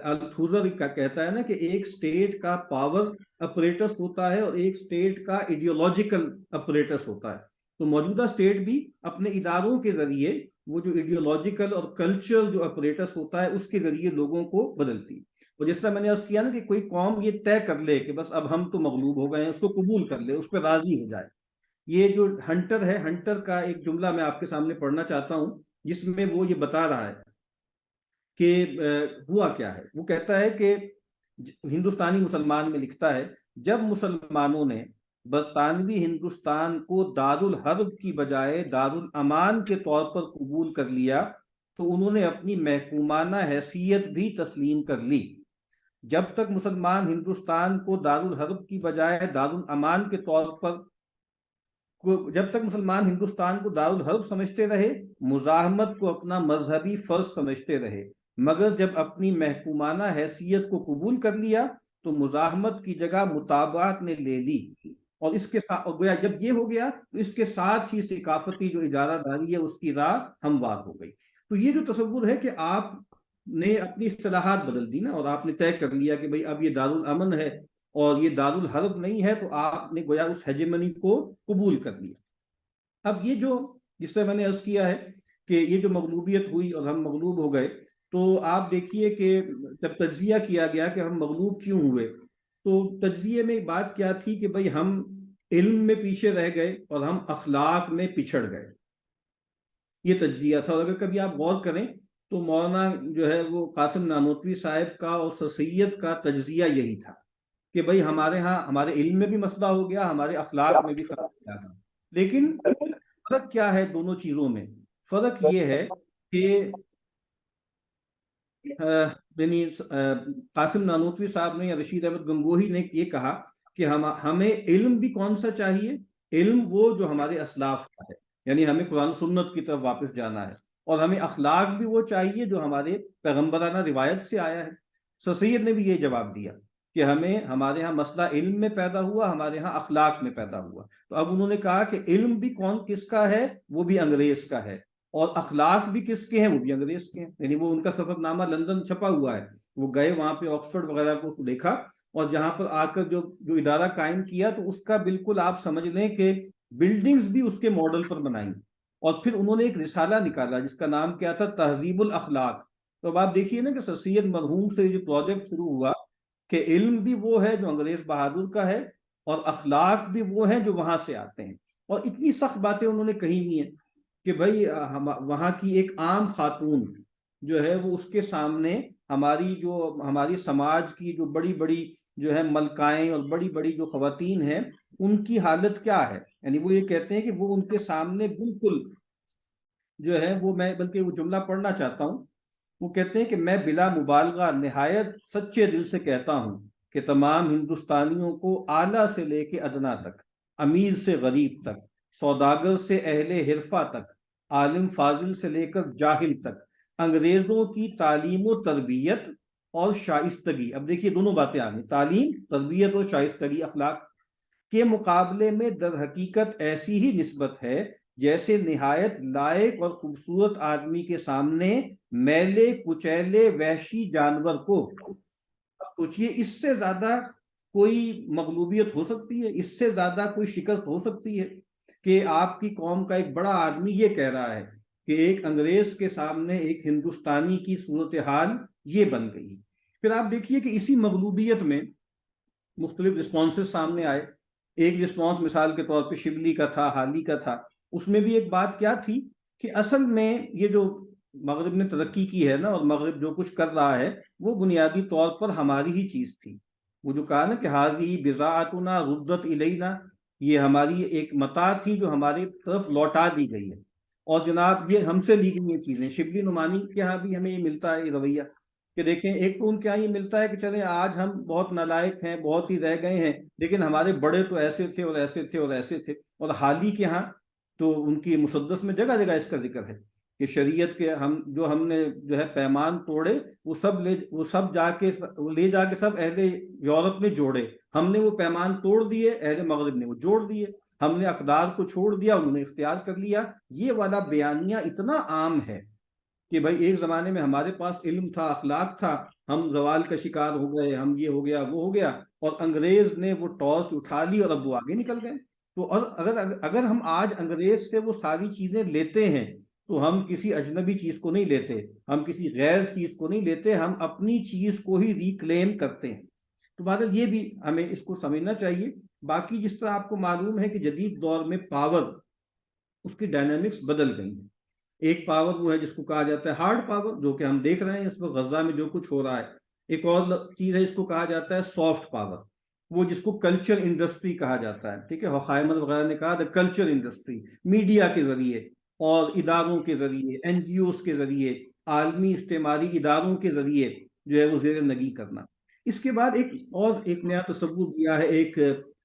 التھوزر کا کہتا ہے نا کہ ایک سٹیٹ کا پاور اپریٹس ہوتا ہے اور ایک سٹیٹ کا ایڈیولوجیکل اپریٹس ہوتا ہے۔ تو موجودہ سٹیٹ بھی اپنے اداروں کے ذریعے وہ جو ایڈیولوجیکل اور کلچرل جو اپریٹس ہوتا ہے اس کے ذریعے لوگوں کو بدلتی ہے۔ اور جس طرح میں نے عرض کیا نا کہ کوئی قوم یہ طے کر لے کہ بس اب ہم تو مغلوب ہو گئے ہیں، اس کو قبول کر لے، اس پہ راضی ہو جائے۔ یہ جو ہنٹر ہے، ہنٹر کا ایک جملہ میں آپ کے سامنے پڑھنا چاہتا ہوں جس میں وہ یہ بتا رہا ہے کہ ہوا کیا ہے۔ وہ کہتا ہے کہ ہندوستانی مسلمان میں لکھتا ہے، جب مسلمانوں نے برطانوی ہندوستان کو دارالحرب کی بجائے دارالامان کے طور پر قبول کر لیا تو انہوں نے اپنی محکومانہ حیثیت بھی تسلیم کر لی۔ جب تک مسلمان ہندوستان کو دارالحرب کی بجائے دارالامان کے طور پر جب تک مسلمان ہندوستان کو دارالحرب سمجھتے رہے، مزاحمت کو اپنا مذہبی فرض سمجھتے رہے، مگر جب اپنی محکومانہ حیثیت کو قبول کر لیا تو مزاحمت کی جگہ مطابعت نے لے لی، اور اس کے ساتھ گویا جب یہ ہو گیا تو اس کے ساتھ ہی ثقافتی جو اجارہ داری ہے اس کی راہ ہموار ہو گئی۔ تو یہ جو تصور ہے کہ آپ نے اپنی اصطلاحات بدل دی نا، اور آپ نے طے کر لیا کہ بھئی اب یہ دارالامن ہے اور یہ دارالحرب نہیں ہے، تو آپ نے گویا اس ہیجمنی کو قبول کر لیا۔ اب یہ جو جس سے میں نے عرض کیا ہے کہ یہ جو مغلوبیت ہوئی اور ہم مغلوب ہو گئے، تو آپ دیکھیے کہ جب تجزیہ کیا گیا کہ ہم مغلوب کیوں ہوئے، تو تجزیے میں بات کیا تھی کہ بھئی ہم علم میں پیچھے رہ گئے اور ہم اخلاق میں پچھڑ گئے، یہ تجزیہ تھا۔ اور اگر کبھی آپ غور کریں تو مولانا جو ہے وہ قاسم نانوتوی صاحب کا اور سر سید کا تجزیہ یہی تھا کہ بھئی ہمارے ہاں ہمارے علم میں بھی مسئلہ ہو گیا، ہمارے اخلاق میں بھی فرق کیا ہے۔ لیکن فرق کیا ہے دونوں چیزوں میں؟ فرق یہ ہے کہ یعنی قاسم نانوتوی صاحب نے یا رشید احمد گنگوہی نے یہ کہا کہ ہمیں علم بھی کون سا چاہیے؟ علم وہ جو ہمارے اسلاف کا ہے، یعنی ہمیں قرآن و سنت کی طرف واپس جانا ہے، اور ہمیں اخلاق بھی وہ چاہیے جو ہمارے پیغمبرانہ روایت سے آیا ہے۔ سر سید نے بھی یہ جواب دیا کہ ہمارے ہاں مسئلہ علم میں پیدا ہوا، ہمارے ہاں اخلاق میں پیدا ہوا۔ تو اب انہوں نے کہا کہ علم بھی کس کا ہے؟ وہ بھی انگریز کا ہے، اور اخلاق بھی کس کے ہیں؟ وہ بھی انگریز کے ہیں۔ یعنی وہ ان کا سفر نامہ لندن چھپا ہوا ہے، وہ گئے وہاں پہ آکسفورڈ وغیرہ کو دیکھا اور جہاں پر آ کر جو ادارہ قائم کیا تو اس کا بالکل آپ سمجھ لیں کہ بلڈنگز بھی اس کے ماڈل پر بنائیں، اور پھر انہوں نے ایک رسالہ نکالا جس کا نام کیا تھا تہذیب الاخلاق۔ تو اب آپ دیکھیے نا کہ سر سید مرحوم سے جو پروجیکٹ شروع ہوا کہ علم بھی وہ ہے جو انگریز بہادر کا ہے، اور اخلاق بھی وہ ہیں جو وہاں سے آتے ہیں، اور اتنی سخت باتیں انہوں نے کہی ہوئی ہیں کہ بھائی وہاں کی ایک عام خاتون جو ہے وہ اس کے سامنے ہماری سماج کی جو بڑی بڑی جو ہے ملکائیں اور بڑی بڑی جو خواتین ہیں ان کی حالت کیا ہے، یعنی وہ یہ کہتے ہیں کہ وہ ان کے سامنے بالکل جو ہے وہ، میں بلکہ وہ جملہ پڑھنا چاہتا ہوں، وہ کہتے ہیں کہ میں بلا مبالغہ نہایت سچے دل سے کہتا ہوں کہ تمام ہندوستانیوں کو اعلیٰ سے لے کے ادنا تک، امیر سے غریب تک، سوداگر سے اہل حرفہ تک، عالم فاضل سے لے کر جاہل تک، انگریزوں کی تعلیم و تربیت اور شائستگی، اب دیکھیے دونوں باتیں آ گئی، تعلیم، تربیت اور شائستگی اخلاق کے مقابلے میں در حقیقت ایسی ہی نسبت ہے جیسے نہایت لائق اور خوبصورت آدمی کے سامنے میلے کچیلے وحشی جانور کو۔ اب سوچئے اس سے زیادہ کوئی مغلوبیت ہو سکتی ہے، اس سے زیادہ کوئی شکست ہو سکتی ہے کہ آپ کی قوم کا ایک بڑا آدمی یہ کہہ رہا ہے کہ ایک انگریز کے سامنے ایک ہندوستانی کی صورتحال یہ بن گئی۔ پھر آپ دیکھیے کہ اسی مغلوبیت میں مختلف رسپانسز سامنے آئے۔ ایک رسپانس مثال کے طور پہ شبلی کا تھا، حالی کا تھا، اس میں بھی ایک بات کیا تھی کہ اصل میں یہ جو مغرب نے ترقی کی ہے نا، اور مغرب جو کچھ کر رہا ہے وہ بنیادی طور پر ہماری ہی چیز تھی۔ وہ جو کہا نا کہ حاضی بضاعتنا ردت الینا، یہ ہماری ایک متاع تھی جو ہماری طرف لوٹا دی گئی ہے، اور جناب یہ ہم سے لی گئی یہ چیزیں۔ شبلی نعمانی کے ہاں بھی ہمیں یہ ملتا ہے یہ رویہ کہ دیکھیں، ایک تو ان کے یہاں یہ ملتا ہے کہ چلیں آج ہم بہت نالائق ہیں، بہت ہی رہ گئے ہیں، لیکن ہمارے بڑے تو ایسے تھے اور ایسے تھے اور ایسے تھے۔ اور حالی کے ہاں تو ان کی مسدس میں جگہ جگہ اس کا ذکر ہے کہ شریعت کے ہم نے جو ہے پیمان توڑے، وہ سب جا کے سب اہل یورپ نے جوڑے، ہم نے وہ پیمان توڑ دیے، اہل مغرب نے وہ جوڑ دیے، ہم نے اقدار کو چھوڑ دیا، انہوں نے اختیار کر لیا۔ یہ والا بیانیہ اتنا عام ہے کہ بھائی ایک زمانے میں ہمارے پاس علم تھا، اخلاق تھا، ہم زوال کا شکار ہو گئے، ہم یہ ہو گیا وہ ہو گیا، اور انگریز نے وہ ٹارچ اٹھا لی اور اب وہ آگے نکل گئے۔ تو اور اگر ہم آج انگریز سے وہ ساری چیزیں لیتے ہیں تو ہم کسی اجنبی چیز کو نہیں لیتے، ہم کسی غیر چیز کو نہیں لیتے، ہم اپنی چیز کو ہی ریکلیم کرتے ہیں۔ تو بہرحال یہ بھی ہمیں اس کو سمجھنا چاہیے۔ باقی جس طرح آپ کو معلوم ہے کہ جدید دور میں پاور، اس کی ڈائنامکس بدل گئی ہیں۔ ایک پاور وہ ہے جس کو کہا جاتا ہے ہارڈ پاور، جو کہ ہم دیکھ رہے ہیں اس وقت غزہ میں جو کچھ ہو رہا ہے۔ ایک اور چیز ہے اس کو کہا جاتا ہے سافٹ پاور، وہ جس کو کلچر انڈسٹری کہا جاتا ہے، ٹھیک ہے، حقائمت وغیرہ نے کہا دا کلچر انڈسٹری، میڈیا کے ذریعے اور اداروں کے ذریعے، این جی اوز کے ذریعے، عالمی استعماری اداروں کے ذریعے جو ہے وہ زیر نگی کرنا۔ اس کے بعد ایک نیا تصور دیا ہے، ایک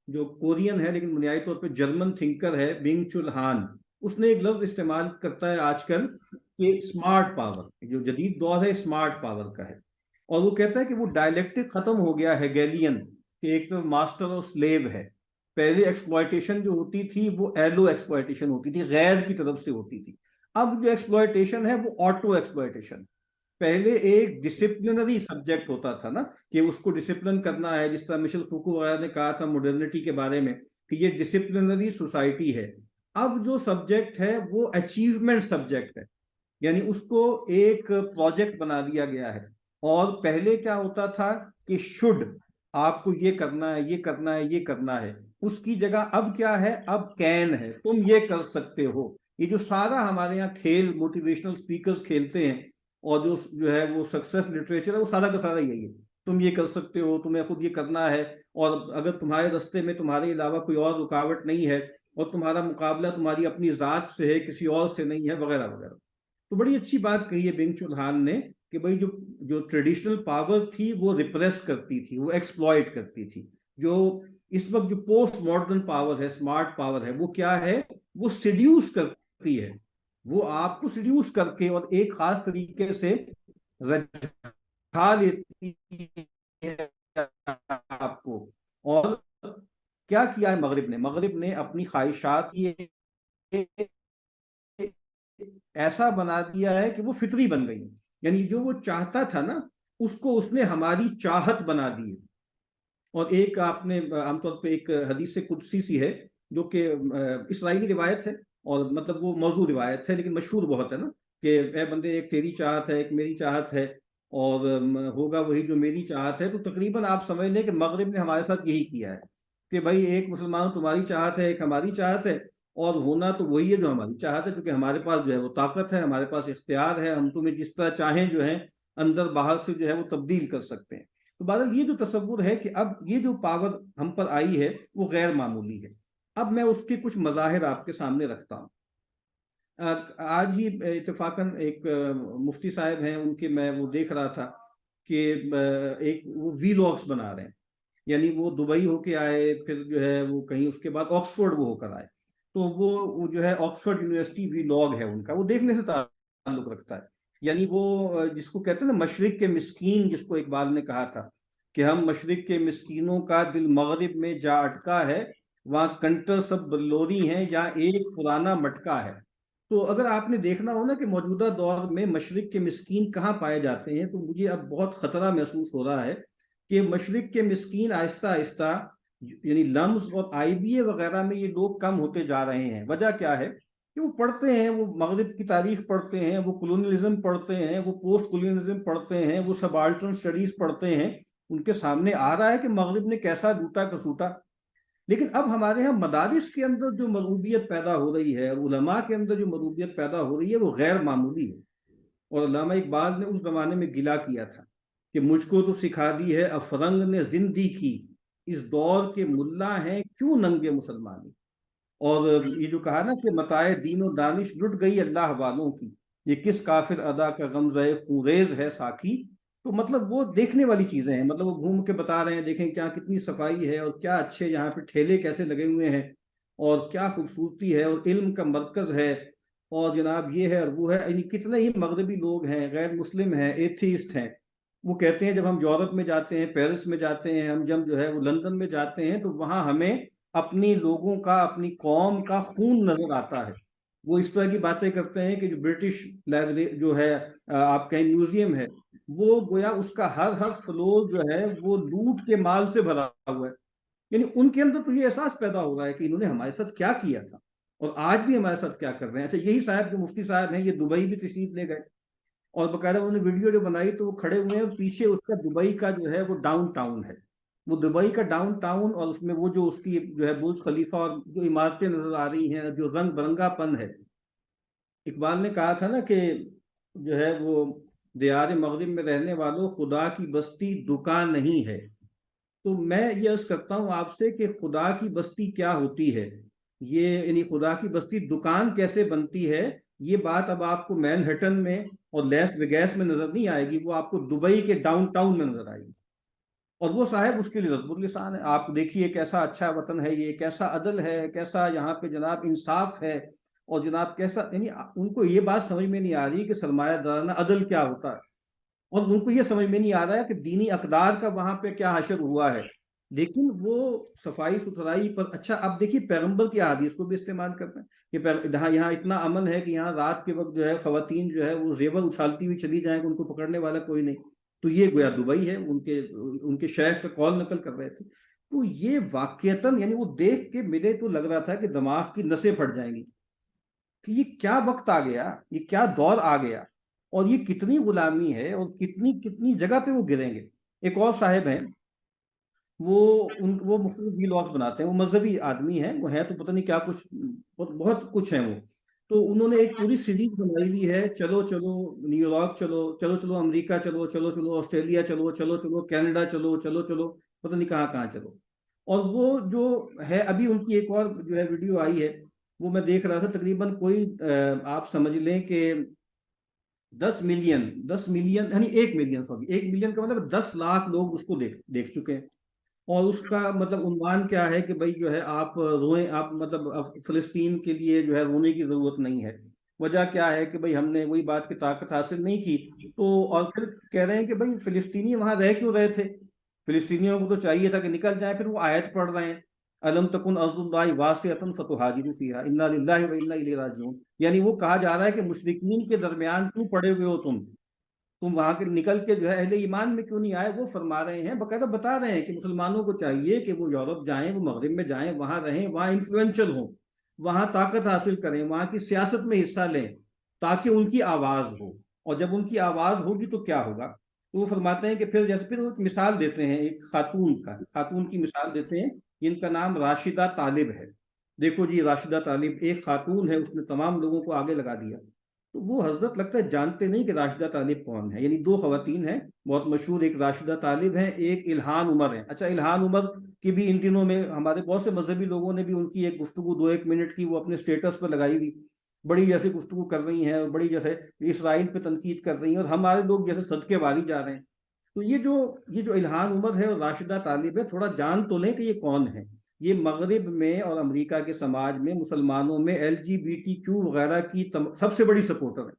جو کورین ہے لیکن بنیادی طور پہ جرمن تھنکر ہے، بینگ چول ہان، اس نے ایک لفظ استعمال کرتا ہے آج کل کہ اسمارٹ پاور، جو جدید دور ہے اسمارٹ پاور کا ہے، اور وہ کہتا ہے کہ وہ ڈائلیکٹک ختم ہو گیا ہے گیلین، کہ ایک طرف ماسٹر اور سلیو ہے۔ پہلے ایکسپلائٹیشن جو ہوتی تھی وہ ایلو ایکسپلائٹیشن ہوتی تھی، غیر کی طرف سے ہوتی تھی۔ اب جو ایکسپلائٹیشن ہے وہ آٹو ایکسپلائٹیشن۔ پہلے ایک ڈسپلنری سبجیکٹ ہوتا تھا نا، کہ اس کو ڈسپلن کرنا ہے، جس طرح مشل فوکو وغیرہ نے کہا تھا ماڈرنٹی کے بارے میں کہ یہ ڈسپلنری سوسائٹی ہے۔ اب جو سبجیکٹ ہے وہ اچیومنٹ سبجیکٹ ہے، یعنی اس کو ایک پروجیکٹ بنا دیا گیا ہے۔ اور پہلے کیا ہوتا تھا کہ شڈ، آپ کو یہ کرنا ہے، یہ کرنا ہے، یہ کرنا ہے، اس کی جگہ اب کیا ہے، اب کین ہے، تم یہ کر سکتے ہو۔ یہ جو سارا ہمارے یہاں کھیل موٹیویشنل سپیکرز کھیلتے ہیں، اور جو ہے وہ سکسیس لٹریچر ہے، وہ سارا کا سارا یہی ہے، تم یہ کر سکتے ہو، تمہیں خود یہ کرنا ہے، اور اگر تمہارے راستے میں تمہارے علاوہ کوئی اور رکاوٹ نہیں ہے، اور تمہارا مقابلہ تمہاری اپنی ذات سے ہے، کسی اور سے نہیں ہے، وغیرہ وغیرہ۔ تو بڑی اچھی بات کہی ہے بینگ چول ہان نے کہ بھائی جو ٹریڈیشنل پاور تھی وہ ریپریس کرتی تھی، وہ ایکسپلائٹ کرتی تھی۔ جو اس وقت جو پوسٹ ماڈرن پاور ہے، اسمارٹ پاور ہے، وہ کیا ہے، وہ سیڈیوس کرتی ہے، وہ آپ کو سیڈیوس کر کے اور ایک خاص طریقے سے رجھا لیتی ہے آپ کو۔ اور کیا کیا ہے مغرب نے اپنی خواہشات ایسا بنا دیا ہے کہ وہ فطری بن گئی، یعنی جو وہ چاہتا تھا نا اس کو اس نے ہماری چاہت بنا دی ہے۔ اور ایک آپ نے عام طور پہ ایک حدیث قدسی سی ہے جو کہ اسرائیلی روایت ہے، اور مطلب وہ موضوع روایت ہے لیکن مشہور بہت ہے نا، کہ اے بندے ایک تیری چاہت ہے ایک میری چاہت ہے، اور ہوگا وہی جو میری چاہت ہے. تو تقریباً آپ سمجھ لیں کہ مغرب نے ہمارے ساتھ یہی کیا ہے کہ بھائی ایک مسلمان تمہاری چاہت ہے ایک ہماری چاہت ہے، اور ہونا تو وہی ہے جو ہماری چاہت ہے، کیونکہ ہمارے پاس جو ہے وہ طاقت ہے، ہمارے پاس اختیار ہے، ہم تمہیں جس طرح چاہیں جو ہے اندر باہر سے جو ہے وہ تبدیل کر سکتے ہیں. تو بہرحال یہ جو تصور ہے کہ اب یہ جو پاور ہم پر آئی ہے وہ غیر معمولی ہے. اب میں اس کے کچھ مظاہر آپ کے سامنے رکھتا ہوں. آج ہی اتفاقاً ایک مفتی صاحب ہیں ان کے میں وہ دیکھ رہا تھا کہ ایک وہ وی لاگس بنا رہے ہیں، یعنی وہ دبئی ہو کے آئے، پھر جو ہے وہ کہیں اس کے بعد آکسفورڈ وہ ہو کر آئے. تو وہ جو ہے آکسفورڈ یونیورسٹی وی لاگ ہے ان کا، وہ دیکھنے سے تعلق رکھتا ہے. یعنی وہ جس کو کہتے ہیں نا مشرق کے مسکین، جس کو اقبال نے کہا تھا کہ ہم مشرق کے مسکینوں کا دل مغرب میں جا اٹکا ہے، وہاں کنٹر سب بلوری ہیں یا ایک پرانا مٹکا ہے. تو اگر آپ نے دیکھنا ہو نا کہ موجودہ دور میں مشرق کے مسکین کہاں پائے جاتے ہیں، تو مجھے اب بہت خطرہ محسوس ہو رہا ہے کہ مشرق کے مسکین آہستہ آہستہ یعنی لمز اور آئی بی اے وغیرہ میں یہ لوگ کم ہوتے جا رہے ہیں. وجہ کیا ہے کہ وہ پڑھتے ہیں، وہ مغرب کی تاریخ پڑھتے ہیں، وہ کولونیلزم پڑھتے ہیں، وہ پوسٹ کولونیلزم پڑھتے ہیں، وہ سبالٹرن سٹڈیز پڑھتے ہیں. ان کے سامنے آ رہا ہے کہ مغرب نے کیسا لوٹا کسوٹا. لیکن اب ہمارے ہاں مدارس کے اندر جو مروبیت پیدا ہو رہی ہے اور علماء کے اندر جو مروبیت پیدا ہو رہی ہے وہ غیر معمولی ہے. اور علامہ اقبال نے اس زمانے میں گلہ کیا تھا کہ مجھ کو تو سکھا دی ہے افرنگ نے زندگی کی، اس دور کے ملا ہیں کیوں ننگے مسلمانی. اور یہ جو کہا نا کہ متائے دین و دانش لٹ گئی اللہ والوں کی، یہ کس کافر ادا کا غمزہ خونریز ہے ساکی. تو مطلب وہ دیکھنے والی چیزیں ہیں، مطلب وہ گھوم کے بتا رہے ہیں دیکھیں کیا کتنی صفائی ہے اور کیا اچھے یہاں پہ ٹھیلے کیسے لگے ہوئے ہیں اور کیا خوبصورتی ہے اور علم کا مرکز ہے، اور جناب یہ ہے اور وہ ہے. یعنی کتنے ہی مغربی لوگ ہیں، غیر مسلم ہیں، ایتھیسٹ ہیں، وہ کہتے ہیں جب ہم یورپ میں جاتے ہیں، پیرس میں جاتے ہیں، ہم جب جو ہے وہ لندن میں جاتے ہیں، تو وہاں ہمیں اپنی لوگوں کا اپنی قوم کا خون نظر آتا ہے. وہ اس طرح کی باتیں کرتے ہیں کہ جو برٹش لائبریری جو ہے آپ کہیں میوزیم ہے، وہ گویا اس کا ہر فلور جو ہے وہ لوٹ کے مال سے بھرا ہوا ہے. یعنی ان کے اندر تو یہ احساس پیدا ہو رہا ہے کہ انہوں نے ہمارے ساتھ کیا کیا تھا اور آج بھی ہمارے ساتھ کیا کر رہے ہیں. اچھا یہی صاحب جو مفتی صاحب ہیں یہ دبئی بھی تشریف لے گئے، اور باقاعدہ انہوں نے ویڈیو جو بنائی تو وہ کھڑے ہوئے ہیں اور پیچھے اس کا دبئی کا جو ہے وہ ڈاؤن ٹاؤن ہے، وہ دبئی کا ڈاؤن ٹاؤن، اور اس میں وہ جو اس کی جو ہے برج خلیفہ اور جو عمارتیں نظر آ رہی ہیں، جو رنگ برنگا پن ہے. اقبال نے کہا تھا نا کہ جو ہے وہ دیار مغرب میں رہنے والوں خدا کی بستی دکان نہیں ہے. تو میں یہ عرض کرتا ہوں آپ سے کہ خدا کی بستی کیا ہوتی ہے، یہ یعنی خدا کی بستی دکان کیسے بنتی ہے، یہ بات اب آپ کو مین ہٹن میں اور لیس ویگاس میں نظر نہیں آئے گی، وہ آپ کو دبئی کے ڈاؤن ٹاؤن میں نظر آئے گی. اور وہ صاحب اس کے لیے رب السان ہے. آپ دیکھیے کیسا اچھا وطن ہے یہ، کیسا عدل ہے، کیسا یہاں پہ جناب انصاف ہے، اور جناب کیسا، یعنی ان کو یہ بات سمجھ میں نہیں آ رہی کہ سرمایہ دارانہ عدل کیا ہوتا ہے، اور ان کو یہ سمجھ میں نہیں آ رہا ہے کہ دینی اقدار کا وہاں پہ کیا حشر ہوا ہے. لیکن وہ صفائی ستھرائی پر، اچھا اب دیکھیے پیغمبر کی احادیث کو بھی استعمال کرتے ہیں کہ یہاں اتنا امن ہے کہ یہاں رات کے وقت جو ہے خواتین جو ہے وہ زیور اچھالتی ہوئی چلی جائیں کہ ان کو پکڑنے والا کوئی نہیں. تو یہ گویا دبئی ہے، ان کے شیخ کا قول نقل کر رہے تھے. تو یہ واقعتاً یعنی وہ دیکھ کے ملے تو لگ رہا تھا کہ دماغ کی نسیں پھٹ جائیں گی کہ یہ کیا وقت آ گیا، یہ کیا دور آ گیا، اور یہ کتنی غلامی ہے اور کتنی کتنی جگہ پہ وہ گریں گے. ایک اور صاحب ہیں، وہ مختلف ویلاگز بناتے ہیں، وہ مذہبی آدمی ہیں، وہ ہیں تو پتہ نہیں کیا کچھ، بہت کچھ ہیں وہ. تو انہوں نے ایک پوری سیریز بنائی ہوئی ہے، چلو چلو نیو یارک چلو، چلو چلو امریکہ چلو، چلو چلو آسٹریلیا چلو، چلو چلو کینیڈا چلو، چلو چلو پتہ نہیں کہاں کہاں چلو. اور وہ جو ہے ابھی ان کی ایک اور جو ہے ویڈیو آئی ہے، وہ میں دیکھ رہا تھا، تقریباً کوئی آپ سمجھ لیں کہ 10 ملین یعنی 1 ملین، سوری 1 ملین کا مطلب 10 لاکھ لوگ اس کو دیکھ چکے ہیں. اور اس کا مطلب عنوان کیا ہے کہ بھائی جو ہے آپ روئیں، آپ مطلب فلسطین کے لیے جو ہے رونے کی ضرورت نہیں ہے. وجہ کیا ہے کہ بھائی ہم نے وہی بات کی طاقت حاصل نہیں کی. تو اور پھر کہہ رہے ہیں کہ بھائی فلسطینی وہاں رہ کیوں رہے تھے، فلسطینیوں کو تو چاہیے تھا کہ نکل جائیں. پھر وہ آیت پڑھ رہے ہیں الم تکن ارض اللہ واسعۃ فتہاجروا فیہا انا للہ و انا الیہ راجعون. یعنی وہ کہا جا رہا ہے کہ مشرکین کے درمیان کیوں پڑے ہوئے ہو تم، تم وہاں کے نکل کے جو ہے اہل ایمان میں کیوں نہیں آئے؟ وہ فرما رہے ہیں، باقاعدہ بتا رہے ہیں کہ مسلمانوں کو چاہیے کہ وہ یورپ جائیں، وہ مغرب میں جائیں، وہاں رہیں، وہاں انفلوئنشل ہوں، وہاں طاقت حاصل کریں، وہاں کی سیاست میں حصہ لیں، تاکہ ان کی آواز ہو، اور جب ان کی آواز ہوگی تو کیا ہوگا؟ تو وہ فرماتے ہیں کہ پھر وہ ایک مثال دیتے ہیں، ایک خاتون کی مثال دیتے ہیں، جن کا نام راشدہ طالب ہے۔ دیکھو جی، راشدہ طالب ایک خاتون ہے، اس نے تمام لوگوں کو آگے لگا دیا۔ تو وہ حضرت لگتا ہے جانتے نہیں کہ راشدہ طالب کون ہے، یعنی دو خواتین ہیں بہت مشہور، ایک راشدہ طالب ہیں، ایک الہان عمر ہے۔ اچھا، الہان عمر کی بھی ان دنوں میں ہمارے بہت سے مذہبی لوگوں نے بھی ان کی ایک گفتگو 2-1 منٹ کی وہ اپنے سٹیٹس پر لگائی ہوئی، بڑی جیسے گفتگو کر رہی ہیں اور بڑی جیسے اسرائیل پہ تنقید کر رہی ہیں، اور ہمارے لوگ جیسے صدقے واری جا رہے ہیں۔ تو یہ جو الہان عمر ہے اور راشدہ طالب ہے، تھوڑا جان تو لیں کہ یہ کون ہے۔ یہ مغرب میں اور امریکہ کے سماج میں مسلمانوں میں LGBTQ وغیرہ کی سب سے بڑی سپورٹر ہے۔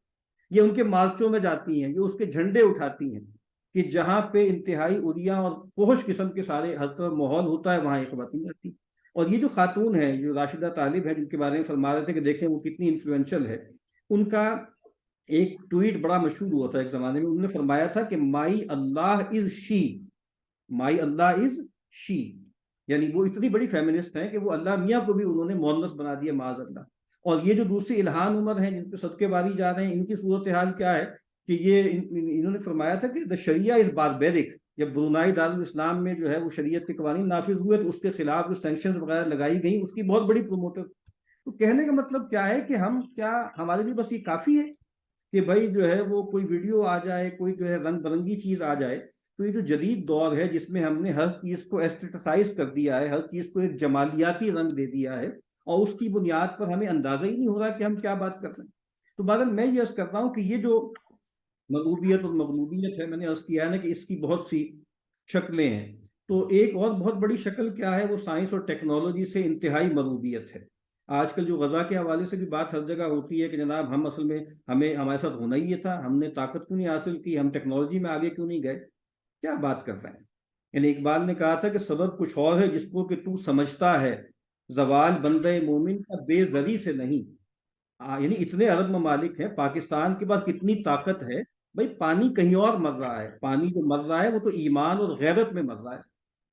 یہ ان کے مارچوں میں جاتی ہیں، یہ اس کے جھنڈے اٹھاتی ہیں، کہ جہاں پہ انتہائی اریاں اور فحش قسم کے سارے ہر طرف ماحول ہوتا ہے، وہاں یہ خواتین جاتی ہیں۔ اور یہ جو خاتون ہے، جو راشدہ طالب ہے، جن کے بارے میں فرما رہے تھے کہ دیکھیں وہ کتنی انفلوئنشل ہے، ان کا ایک ٹویٹ بڑا مشہور ہوا تھا ایک زمانے میں۔ انہوں نے فرمایا تھا کہ مائی اللہ از شی، مائی اللہ از شی، یعنی وہ اتنی بڑی فیمنسٹ ہیں کہ وہ اللہ میاں کو بھی انہوں نے مؤنث بنا دیا، معاذ اللہ۔ اور یہ جو دوسری الہان عمر ہیں جن پہ صدقے باری جا رہے ہیں، ان کی صورتحال کیا ہے کہ انہوں نے فرمایا تھا کہ دا شریعہ از باربیرک۔ جب برونائی دارالاسلام میں جو ہے وہ شریعت کے قوانین نافذ ہوئے تو اس کے خلاف جو سینکشنز وغیرہ لگائی گئی، اس کی بہت بڑی پروموٹر۔ تو کہنے کا مطلب کیا ہے کہ ہمارے لیے بس یہ کافی ہے کہ بھائی جو ہے وہ کوئی ویڈیو آ جائے، کوئی جو ہے رنگ برنگی چیز آ جائے؟ تو یہ جو جدید دور ہے جس میں ہم نے ہر چیز کو ایسٹیٹسائز کر دیا ہے، ہر چیز کو ایک جمالیاتی رنگ دے دیا ہے، اور اس کی بنیاد پر ہمیں اندازہ ہی نہیں ہو رہا کہ ہم کیا بات کر رہے ہیں۔ تو بہرحال میں یہ عرض کرتا ہوں کہ یہ جو مغلوبیت اور مغلوبیت ہے، میں نے عرض کیا ہے نا کہ اس کی بہت سی شکلیں ہیں۔ تو ایک اور بہت بڑی شکل کیا ہے؟ وہ سائنس اور ٹیکنالوجی سے انتہائی مغلوبیت ہے۔ آج کل جو غزہ کے حوالے سے بھی بات ہر جگہ ہوتی ہے کہ جناب ہم اصل میں ہمارے ساتھ ہونا ہی یہ تھا، ہم نے طاقت کیوں نہیں حاصل کی، ہم ٹیکنالوجی میں آگے کیوں نہیں گئے؟ کیا بات کر رہے ہیں؟ یعنی اقبال نے کہا تھا کہ سبب کچھ اور ہے جس کو کہ تو سمجھتا ہے، زوال بندے مومن کا بے زری سے نہیں۔ یعنی اتنے عرب ممالک ہیں، پاکستان کے پاس کتنی طاقت ہے، بھائی پانی کہیں اور مر رہا ہے، پانی جو مر رہا ہے وہ تو ایمان اور غیرت میں مر رہا ہے۔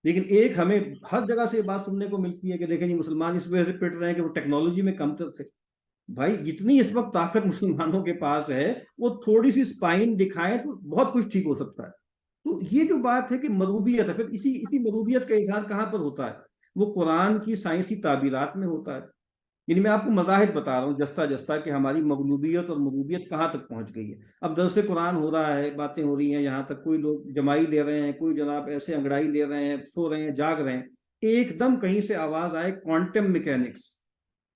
لیکن ایک ہمیں ہر جگہ سے یہ بات سننے کو ملتی ہے کہ دیکھیں جی مسلمان اس وجہ سے پٹ رہے ہیں کہ وہ ٹیکنالوجی میں کمتر تھے۔ بھائی جتنی اس وقت طاقت مسلمانوں کے پاس ہے، وہ تھوڑی سی اسپائن دکھائیں تو بہت کچھ ٹھیک ہو سکتا ہے۔ تو یہ جو بات ہے کہ مروبیت ہے، پھر اسی مروبیت کا اظہار کہاں پر ہوتا ہے؟ وہ قرآن کی سائنسی تعبیرات میں ہوتا ہے۔ یعنی میں آپ کو مظاہر بتا رہا ہوں جستا جستا کہ ہماری مغلوبیت اور مروبیت کہاں تک پہنچ گئی ہے۔ اب درس قرآن ہو رہا ہے، باتیں ہو رہی ہیں، یہاں تک کوئی لوگ جمائی لے رہے ہیں، کوئی جناب ایسے انگڑائی لے رہے ہیں، سو رہے ہیں، جاگ رہے ہیں، ایک دم کہیں سے آواز آئے کوانٹم میکینکس،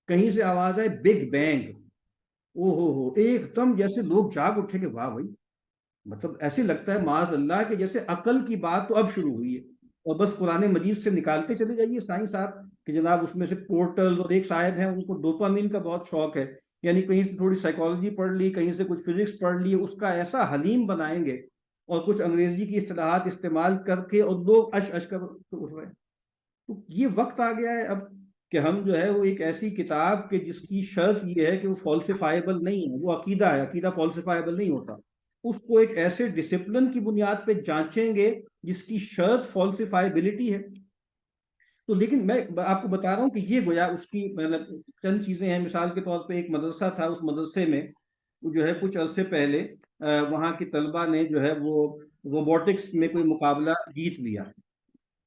کہیں سے آواز آئے بگ بینگ، او ہو ایک دم جیسے لوگ جاگ اٹھے کہ واہ بھائی، مطلب ایسے لگتا ہے معاذ اللہ کہ جیسے عقل کی بات تو اب شروع ہوئی ہے، اور بس قرآن مجید سے نکالتے چلے جائیے سائنس آپ کہ جناب اس میں سے پورٹل، اور ایک صاحب ہیں ان کو ڈوپامین کا بہت شوق ہے، یعنی کہیں سے تھوڑی سائیکالوجی پڑھ لی، کہیں سے کچھ فزکس پڑھ لی، اس کا ایسا حلیم بنائیں گے اور کچھ انگریزی کی اصطلاحات استعمال کر کے، اور لوگ اش اش کر اٹھ رہے ہیں۔ تو یہ وقت آ گیا ہے اب کہ ہم جو ہے وہ ایک ایسی کتاب کہ جس کی شرط یہ ہے کہ وہ فالسیفائبل نہیں ہے، وہ عقیدہ ہے، عقیدہ فالسیفائبل نہیں ہوتا، اس کو ایک ایسے ڈسپلن کی بنیاد پہ جانچیں گے جس کی شرط فالسیفائبلٹی ہے۔ تو لیکن میں آپ کو بتا رہا ہوں کہ یہ گویا اس کی مطلب چند چیزیں ہیں۔ مثال کے طور پہ ایک مدرسہ تھا، اس مدرسے میں جو ہے کچھ عرصے پہلے وہاں کی طلبہ نے جو ہے وہ روبوٹکس میں کوئی مقابلہ جیت لیا۔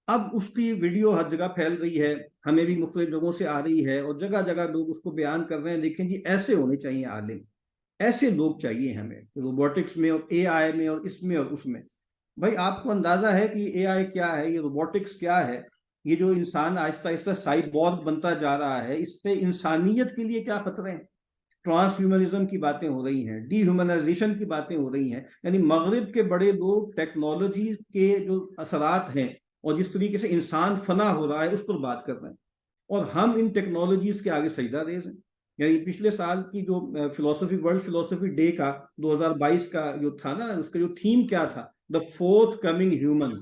اب اس کی ویڈیو ہر جگہ پھیل رہی ہے، ہمیں بھی مختلف جگہوں سے آ رہی ہے، اور جگہ جگہ لوگ اس کو بیان کر رہے ہیں، دیکھیں جی ایسے ہونے چاہیے عالم، ایسے لوگ چاہیے ہمیں روبوٹکس میں اور AI میں اور اس میں اور اس میں۔ بھائی آپ کو اندازہ ہے کہ یہ AI کیا ہے، یہ روبوٹکس کیا ہے؟ یہ جو انسان آہستہ آہستہ سائبورگ بنتا جا رہا ہے، اس سے انسانیت کے لیے کیا خطرے ہیں؟ ٹرانس ہیومنزم کی باتیں ہو رہی ہیں، ڈی ہیومنائزیشن کی باتیں ہو رہی ہیں، یعنی مغرب کے بڑے لوگ ٹیکنالوجی کے جو اثرات ہیں اور جس طریقے سے انسان فنا ہو رہا ہے اس پر بات کر رہے ہیں، اور ہم ان ٹیکنالوجیز کے آگے سجدہ ریز ہیں۔ یعنی پچھلے سال کی جو فلسفی ورلڈ فلسفی ڈے کا 2022 کا جو تھا نا، اس کا جو تھیم کیا تھا؟ دا فورتھ کمنگ ہیومن،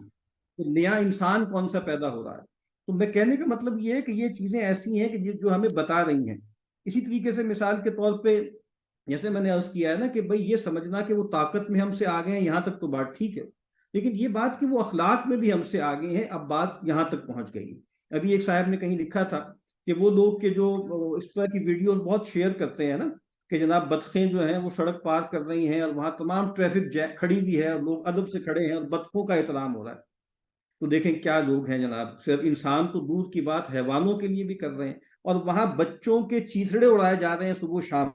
تو نیا انسان کون سا پیدا ہو رہا ہے۔ تو میں کہنے کا مطلب یہ ہے کہ یہ چیزیں ایسی ہیں کہ جو ہمیں بتا رہی ہیں۔ اسی طریقے سے مثال کے طور پہ جیسے میں نے عرض کیا ہے نا کہ بھئی یہ سمجھنا کہ وہ طاقت میں ہم سے آگے ہیں یہاں تک تو بات ٹھیک ہے، لیکن یہ بات کہ وہ اخلاق میں بھی ہم سے آگے ہیں، اب بات یہاں تک پہنچ گئی۔ ابھی ایک صاحب نے کہیں لکھا تھا کہ وہ لوگ کہ جو اس طرح کی ویڈیوز بہت شیئر کرتے ہیں نا کہ جناب بطخیں جو ہیں وہ سڑک پار کر رہی ہیں اور وہاں تمام ٹریفک کھڑی بھی ہے اور لوگ ادب سے کھڑے ہیں اور بطخوں کا احترام ہو رہا ہے، تو دیکھیں کیا لوگ ہیں جناب، صرف انسان تو دور کی بات حیوانوں کے لیے بھی کر رہے ہیں، اور وہاں بچوں کے چیتھڑے اڑائے جا رہے ہیں صبح شام،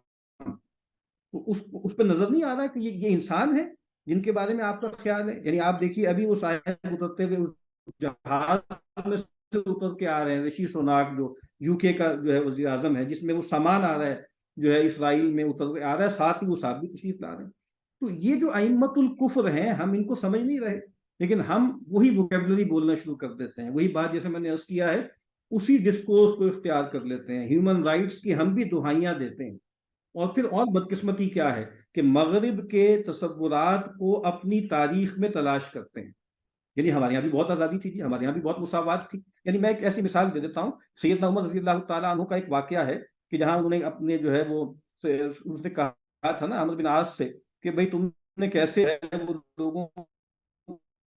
تو اس پہ نظر نہیں آ رہا کہ یہ انسان ہے جن کے بارے میں آپ کا خیال ہے؟ یعنی آپ دیکھیے ابھی وہ صاحب اترتے ہوئے جہاز میں سے اتر کے آ رہے ہیں، رشی سوناک جو یو کے کا جو ہے وزیر اعظم ہے، جس میں وہ سامان آ رہا ہے جو ہے اسرائیل میں اتر کے آ رہا ہے، ساتھ ہی وہ صاحب بھی تشریف لا رہے ہیں۔ تو یہ جو ائمۃ الکفر ہیں ہم ان کو سمجھ نہیں رہے، لیکن ہم وہی ووکیبلری بولنا شروع کر دیتے ہیں، وہی بات جیسے میں نے عرض کیا ہے اسی ڈسکورس کو اختیار کر لیتے ہیں، ہیومن رائٹس کی ہم بھی دہائیاں دیتے ہیں۔ اور پھر اور بدقسمتی کیا ہے کہ مغرب کے تصورات کو اپنی تاریخ میں تلاش کرتے ہیں، یعنی ہمارے یہاں بھی بہت آزادی تھی، ہمارے یہاں بھی بہت مساوات تھی۔ یعنی میں ایک ایسی مثال دے دیتا ہوں، سیدنا عمر رضی اللہ تعالیٰ عنہ کا ایک واقعہ ہے کہ جہاں انہوں نے اپنے جو ہے وہ اس نے کہا تھا نا عمرو بن عاص سے کہ بھئی تم نے کیسے وہ لوگوں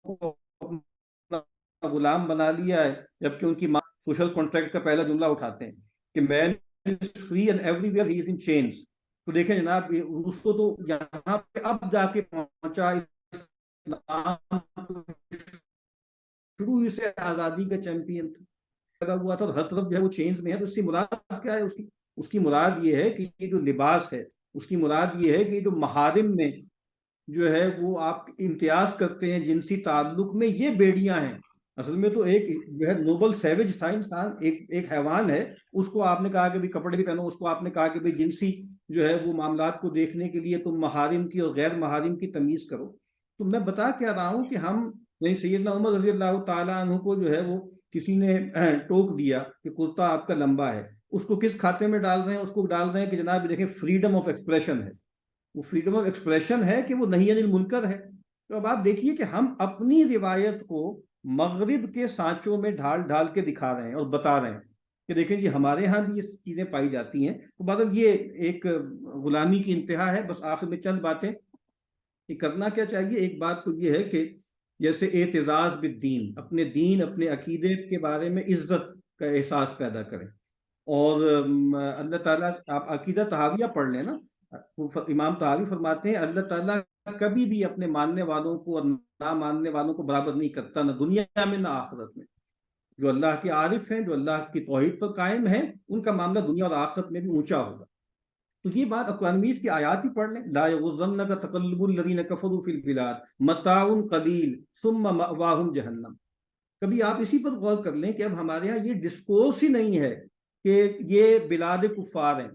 کو اپنا غلام بنا لیا ہے، جبکہ ان کی ماں سوشل کانٹریکٹ کا پہلا جملہ اٹھاتے ہیں کہ man is free and everywhere he is in chains. تو دیکھیں جناب اس کو تو یہاں پہ اب جا کے پہنچا اسلام شروع ہوئی سے آزادی کا چیمپئن پیدا ہوا تھا، ہر طرف جو ہے وہ چینج میں ہے، تو اس کی مراد کیا ہے؟ اس کی مراد یہ ہے کہ یہ جو لباس ہے، اس کی مراد یہ ہے کہ جو محارم میں جو ہے وہ آپ امتیاز کرتے ہیں جنسی تعلق میں، یہ بیڑیاں ہیں۔ اصل میں تو ایک جو ہے نوبل سیوج تھا انسان، ایک حیوان ہے، اس کو آپ نے کہا کہ بھی کپڑے بھی پہنو، اس کو آپ نے کہا کہ بھی جنسی جو ہے وہ معاملات کو دیکھنے کے لیے تم محارم کی اور غیر محارم کی تمیز کرو۔ تو میں بتا کیا رہا ہوں کہ ہم یعنی سیدنا عمر رضی اللہ تعالیٰ عنہ کو جو ہے وہ کسی نے ٹوک دیا کہ کرتا آپ کا لمبا ہے، اس کو کس کھاتے میں ڈال رہے ہیں؟ اس کو ڈال رہے ہیں کہ جناب دیکھیں فریڈم آف ایکسپریشن ہے، وہ فریڈم آف ایکسپریشن ہے کہ وہ نہی عن المنکر ہے۔ تو اب آپ دیکھیے کہ ہم اپنی روایت کو مغرب کے سانچوں میں ڈھال ڈھال کے دکھا رہے ہیں اور بتا رہے ہیں کہ دیکھیں جی ہمارے ہاں بھی یہ چیزیں پائی جاتی ہیں۔ تو بہرحال یہ ایک غلامی کی انتہا ہے۔ بس آخر میں چند باتیں کہ کرنا کیا چاہیے، ایک بات تو یہ ہے کہ جیسے اعتزاز بالدین، اپنے دین اپنے عقیدے کے بارے میں عزت کا احساس پیدا کریں، اور اللہ تعالیٰ آپ عقیدہ تحاویہ پڑھ لیں نا، امام طحاوی فرماتے ہیں اللہ تعالیٰ کبھی بھی اپنے ماننے والوں کو اور نہ ماننے والوں کو برابر نہیں کرتا، نہ دنیا میں نہ آخرت میں۔ جو اللہ کے عارف ہیں، جو اللہ کی توحید پر قائم ہیں، ان کا معاملہ دنیا اور آخرت میں بھی اونچا ہوگا۔ تو یہ بات قرآن مجید کی آیات ہی پڑھ لیں، لا یغرنک تقلب الذین کفروا فی البلاد متاع قلیل ثم مأواہم جہنم۔ کبھی آپ اسی پر غور کر لیں کہ اب ہمارے ہاں یہ ڈسکورس ہی نہیں ہے کہ یہ بلاد کفار ہیں،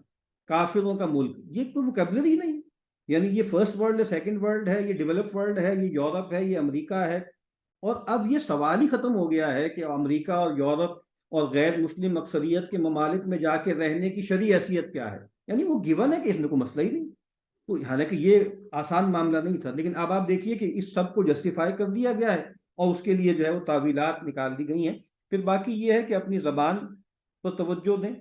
کافروں کا ملک، یہ کوئی ووکیبلری نہیں، یعنی یہ فرسٹ ورلڈ ہے، سیکنڈ ورلڈ ہے، یہ ڈیولپ ورلڈ ہے، یہ یورپ ہے، یہ امریکہ ہے۔ اور اب یہ سوال ہی ختم ہو گیا ہے کہ امریکہ اور یورپ اور غیر مسلم اکثریت کے ممالک میں جا کے رہنے کی شرعی حیثیت کیا ہے، یعنی وہ گیون ہے کہ اس میں کوئی مسئلہ ہی نہیں۔ تو حالانکہ یہ آسان معاملہ نہیں تھا، لیکن اب آپ دیکھیے کہ اس سب کو جسٹیفائی کر دیا گیا ہے اور اس کے لیے جو ہے وہ تعویلات نکال دی گئی ہیں۔ پھر باقی یہ ہے کہ اپنی زبان پر توجہ دیں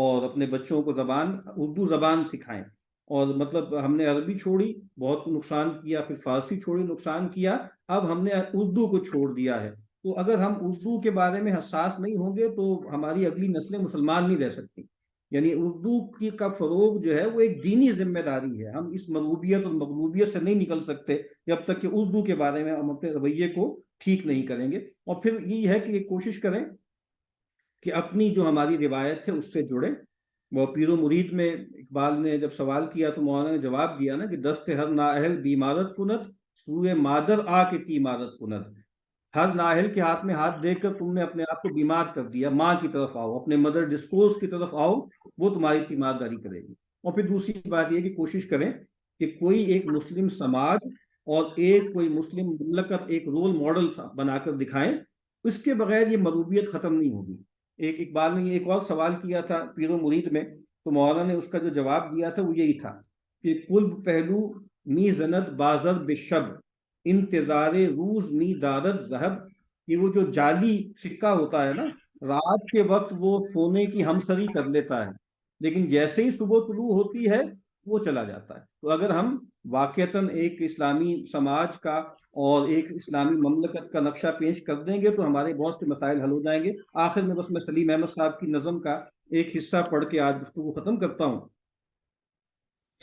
اور اپنے بچوں کو اردو زبان سکھائیں، اور مطلب ہم نے عربی چھوڑی بہت نقصان کیا، پھر فارسی چھوڑی نقصان کیا، اب ہم نے اردو کو چھوڑ دیا ہے۔ تو اگر ہم اردو کے بارے میں حساس نہیں ہوں گے تو ہماری اگلی نسلیں مسلمان نہیں رہ سکتی۔ یعنی اردو کی کا فروغ جو ہے وہ ایک دینی ذمہ داری ہے، ہم اس مغلوبیت اور مغلوبیت سے نہیں نکل سکتے جب تک کہ اردو کے بارے میں ہم اپنے رویے کو ٹھیک نہیں کریں گے۔ اور پھر یہ ہے کہ کوشش کریں کہ اپنی جو ہماری روایت ہے اس سے جڑیں۔ وہ پیر و مرید میں اقبال نے جب سوال کیا تو مولانا نے جواب دیا نا کہ دست ہر نااہل بیمارت کنت سوئے مادر آ کے تیمارت کنت۔ ہر نااہل کے ہاتھ میں ہاتھ دے کر تم نے اپنے آپ کو بیمار کر دیا، ماں کی طرف آؤ، اپنے مدر ڈسکورس کی طرف آؤ، وہ تمہاری تیمارداری کرے گی۔ اور پھر دوسری بات یہ کہ کوشش کریں کہ کوئی ایک مسلم سماج اور کوئی مسلم مملکت ایک رول ماڈل بنا کر دکھائیں، اس کے بغیر یہ مروبیت ختم نہیں ہوگی۔ ایک اقبال نے ایک اور سوال کیا تھا پیر و مرید میں، تو مولانا نے اس کا جو جواب دیا تھا وہ یہی تھا کہ قلب پہلو می زنت بازر بشب انتظار روز می دارت ذہب، کہ وہ جو جعلی سکہ ہوتا ہے نا، رات کے وقت وہ سونے کی ہمسری کر لیتا ہے، لیکن جیسے ہی صبح طلوع ہوتی ہے وہ چلا جاتا ہے۔ تو اگر ہم واقعتاً ایک اسلامی سماج کا اور ایک اسلامی مملکت کا نقشہ پیش کر دیں گے تو ہمارے بہت سے مسائل حل ہو جائیں گے۔ آخر میں بس میں سلیم احمد صاحب کی نظم کا ایک حصہ پڑھ کے آج گفتگو ختم کرتا ہوں۔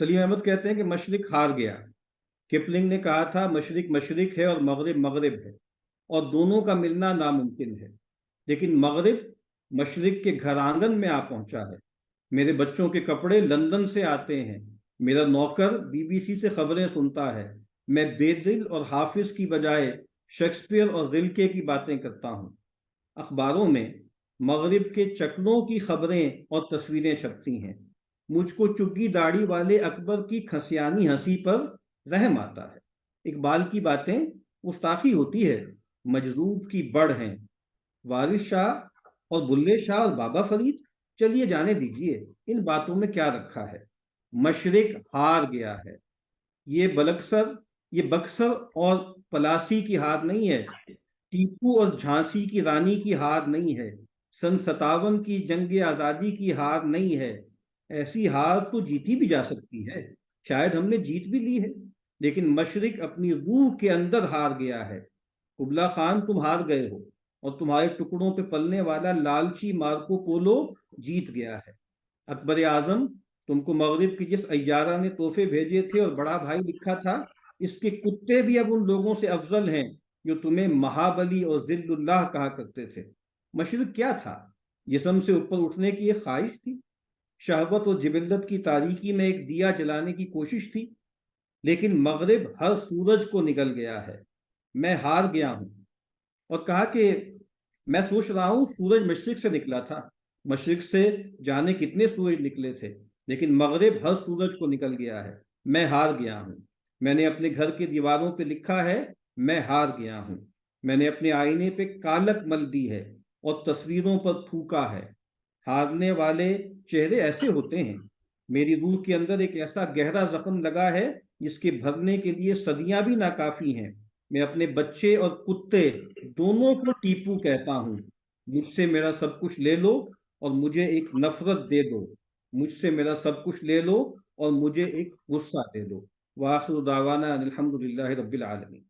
سلیم احمد کہتے ہیں کہ مشرق ہار گیا۔ کپلنگ نے کہا تھا مشرق مشرق ہے اور مغرب مغرب ہے، اور دونوں کا ملنا ناممکن ہے، لیکن مغرب مشرق کے گھر آنگن میں آ پہنچا ہے۔ میرے بچوں کے کپڑے لندن سے آتے ہیں، میرا نوکر BBC سے خبریں سنتا ہے، میں بے دل اور حافظ کی بجائے شیکسپیئر اور رلکے کی باتیں کرتا ہوں۔ اخباروں میں مغرب کے چکلوں کی خبریں اور تصویریں چھپتی ہیں، مجھ کو چگی داڑھی والے اکبر کی کھسیانی ہنسی پر رحم آتا ہے۔ اقبال کی باتیں گستاخی ہوتی ہے، مجذوب کی بڑھ ہیں۔ وارث شاہ اور بلے شاہ اور بابا فرید، چلیے جانے دیجئے، ان باتوں میں کیا رکھا ہے۔ مشرق ہار گیا ہے۔ یہ بکسر اور پلاسی کی ہار نہیں ہے، ٹیپو اور جھانسی کی رانی کی ہار نہیں ہے، سن 57 کی جنگ آزادی کی ہار نہیں ہے۔ ایسی ہار تو جیتی بھی جا سکتی ہے، شاید ہم نے جیت بھی لی ہے، لیکن مشرق اپنی روح کے اندر ہار گیا ہے۔ قبلہ خان تم ہار گئے ہو، اور تمہارے ٹکڑوں پہ پلنے والا لالچی مارکو پولو جیت گیا ہے۔ اکبر اعظم، تم کو مغرب کی جس ایارہ نے تحفے بھیجے تھے اور بڑا بھائی لکھا تھا، اس کے کتے بھی اب ان لوگوں سے افضل ہیں جو تمہیں مہابلی اور ذل اللہ کہا کرتے تھے۔ مشرق کیا تھا؟ جسم سے اوپر اٹھنے کی ایک خواہش تھی، شہوت اور جبلت کی تاریکی میں ایک دیا جلانے کی کوشش تھی، لیکن مغرب ہر سورج کو نگل گیا ہے۔ میں ہار گیا ہوں۔ اور کہا کہ میں سوچ رہا ہوں سورج مشرق سے نکلا تھا، مشرق سے جانے کتنے سورج نکلے تھے، لیکن مغرب ہر سورج کو نکل گیا ہے۔ میں ہار گیا ہوں۔ میں نے اپنے گھر کی دیواروں پہ لکھا ہے میں ہار گیا ہوں۔ میں نے اپنے آئینے پہ کالک مل دی ہے اور تصویروں پر تھوکا ہے۔ ہارنے والے چہرے ایسے ہوتے ہیں۔ میری روح کے اندر ایک ایسا گہرا زخم لگا ہے جس کے بھرنے کے لیے صدیاں بھی ناکافی ہیں۔ میں اپنے بچے اور کتے دونوں کو ٹیپو کہتا ہوں۔ مجھ سے میرا سب کچھ لے لو اور مجھے ایک نفرت دے دو، مجھ سے میرا سب کچھ لے لو اور مجھے ایک غصہ دے دو۔ وآخر دعوانا ان الحمد للہ رب العالمین۔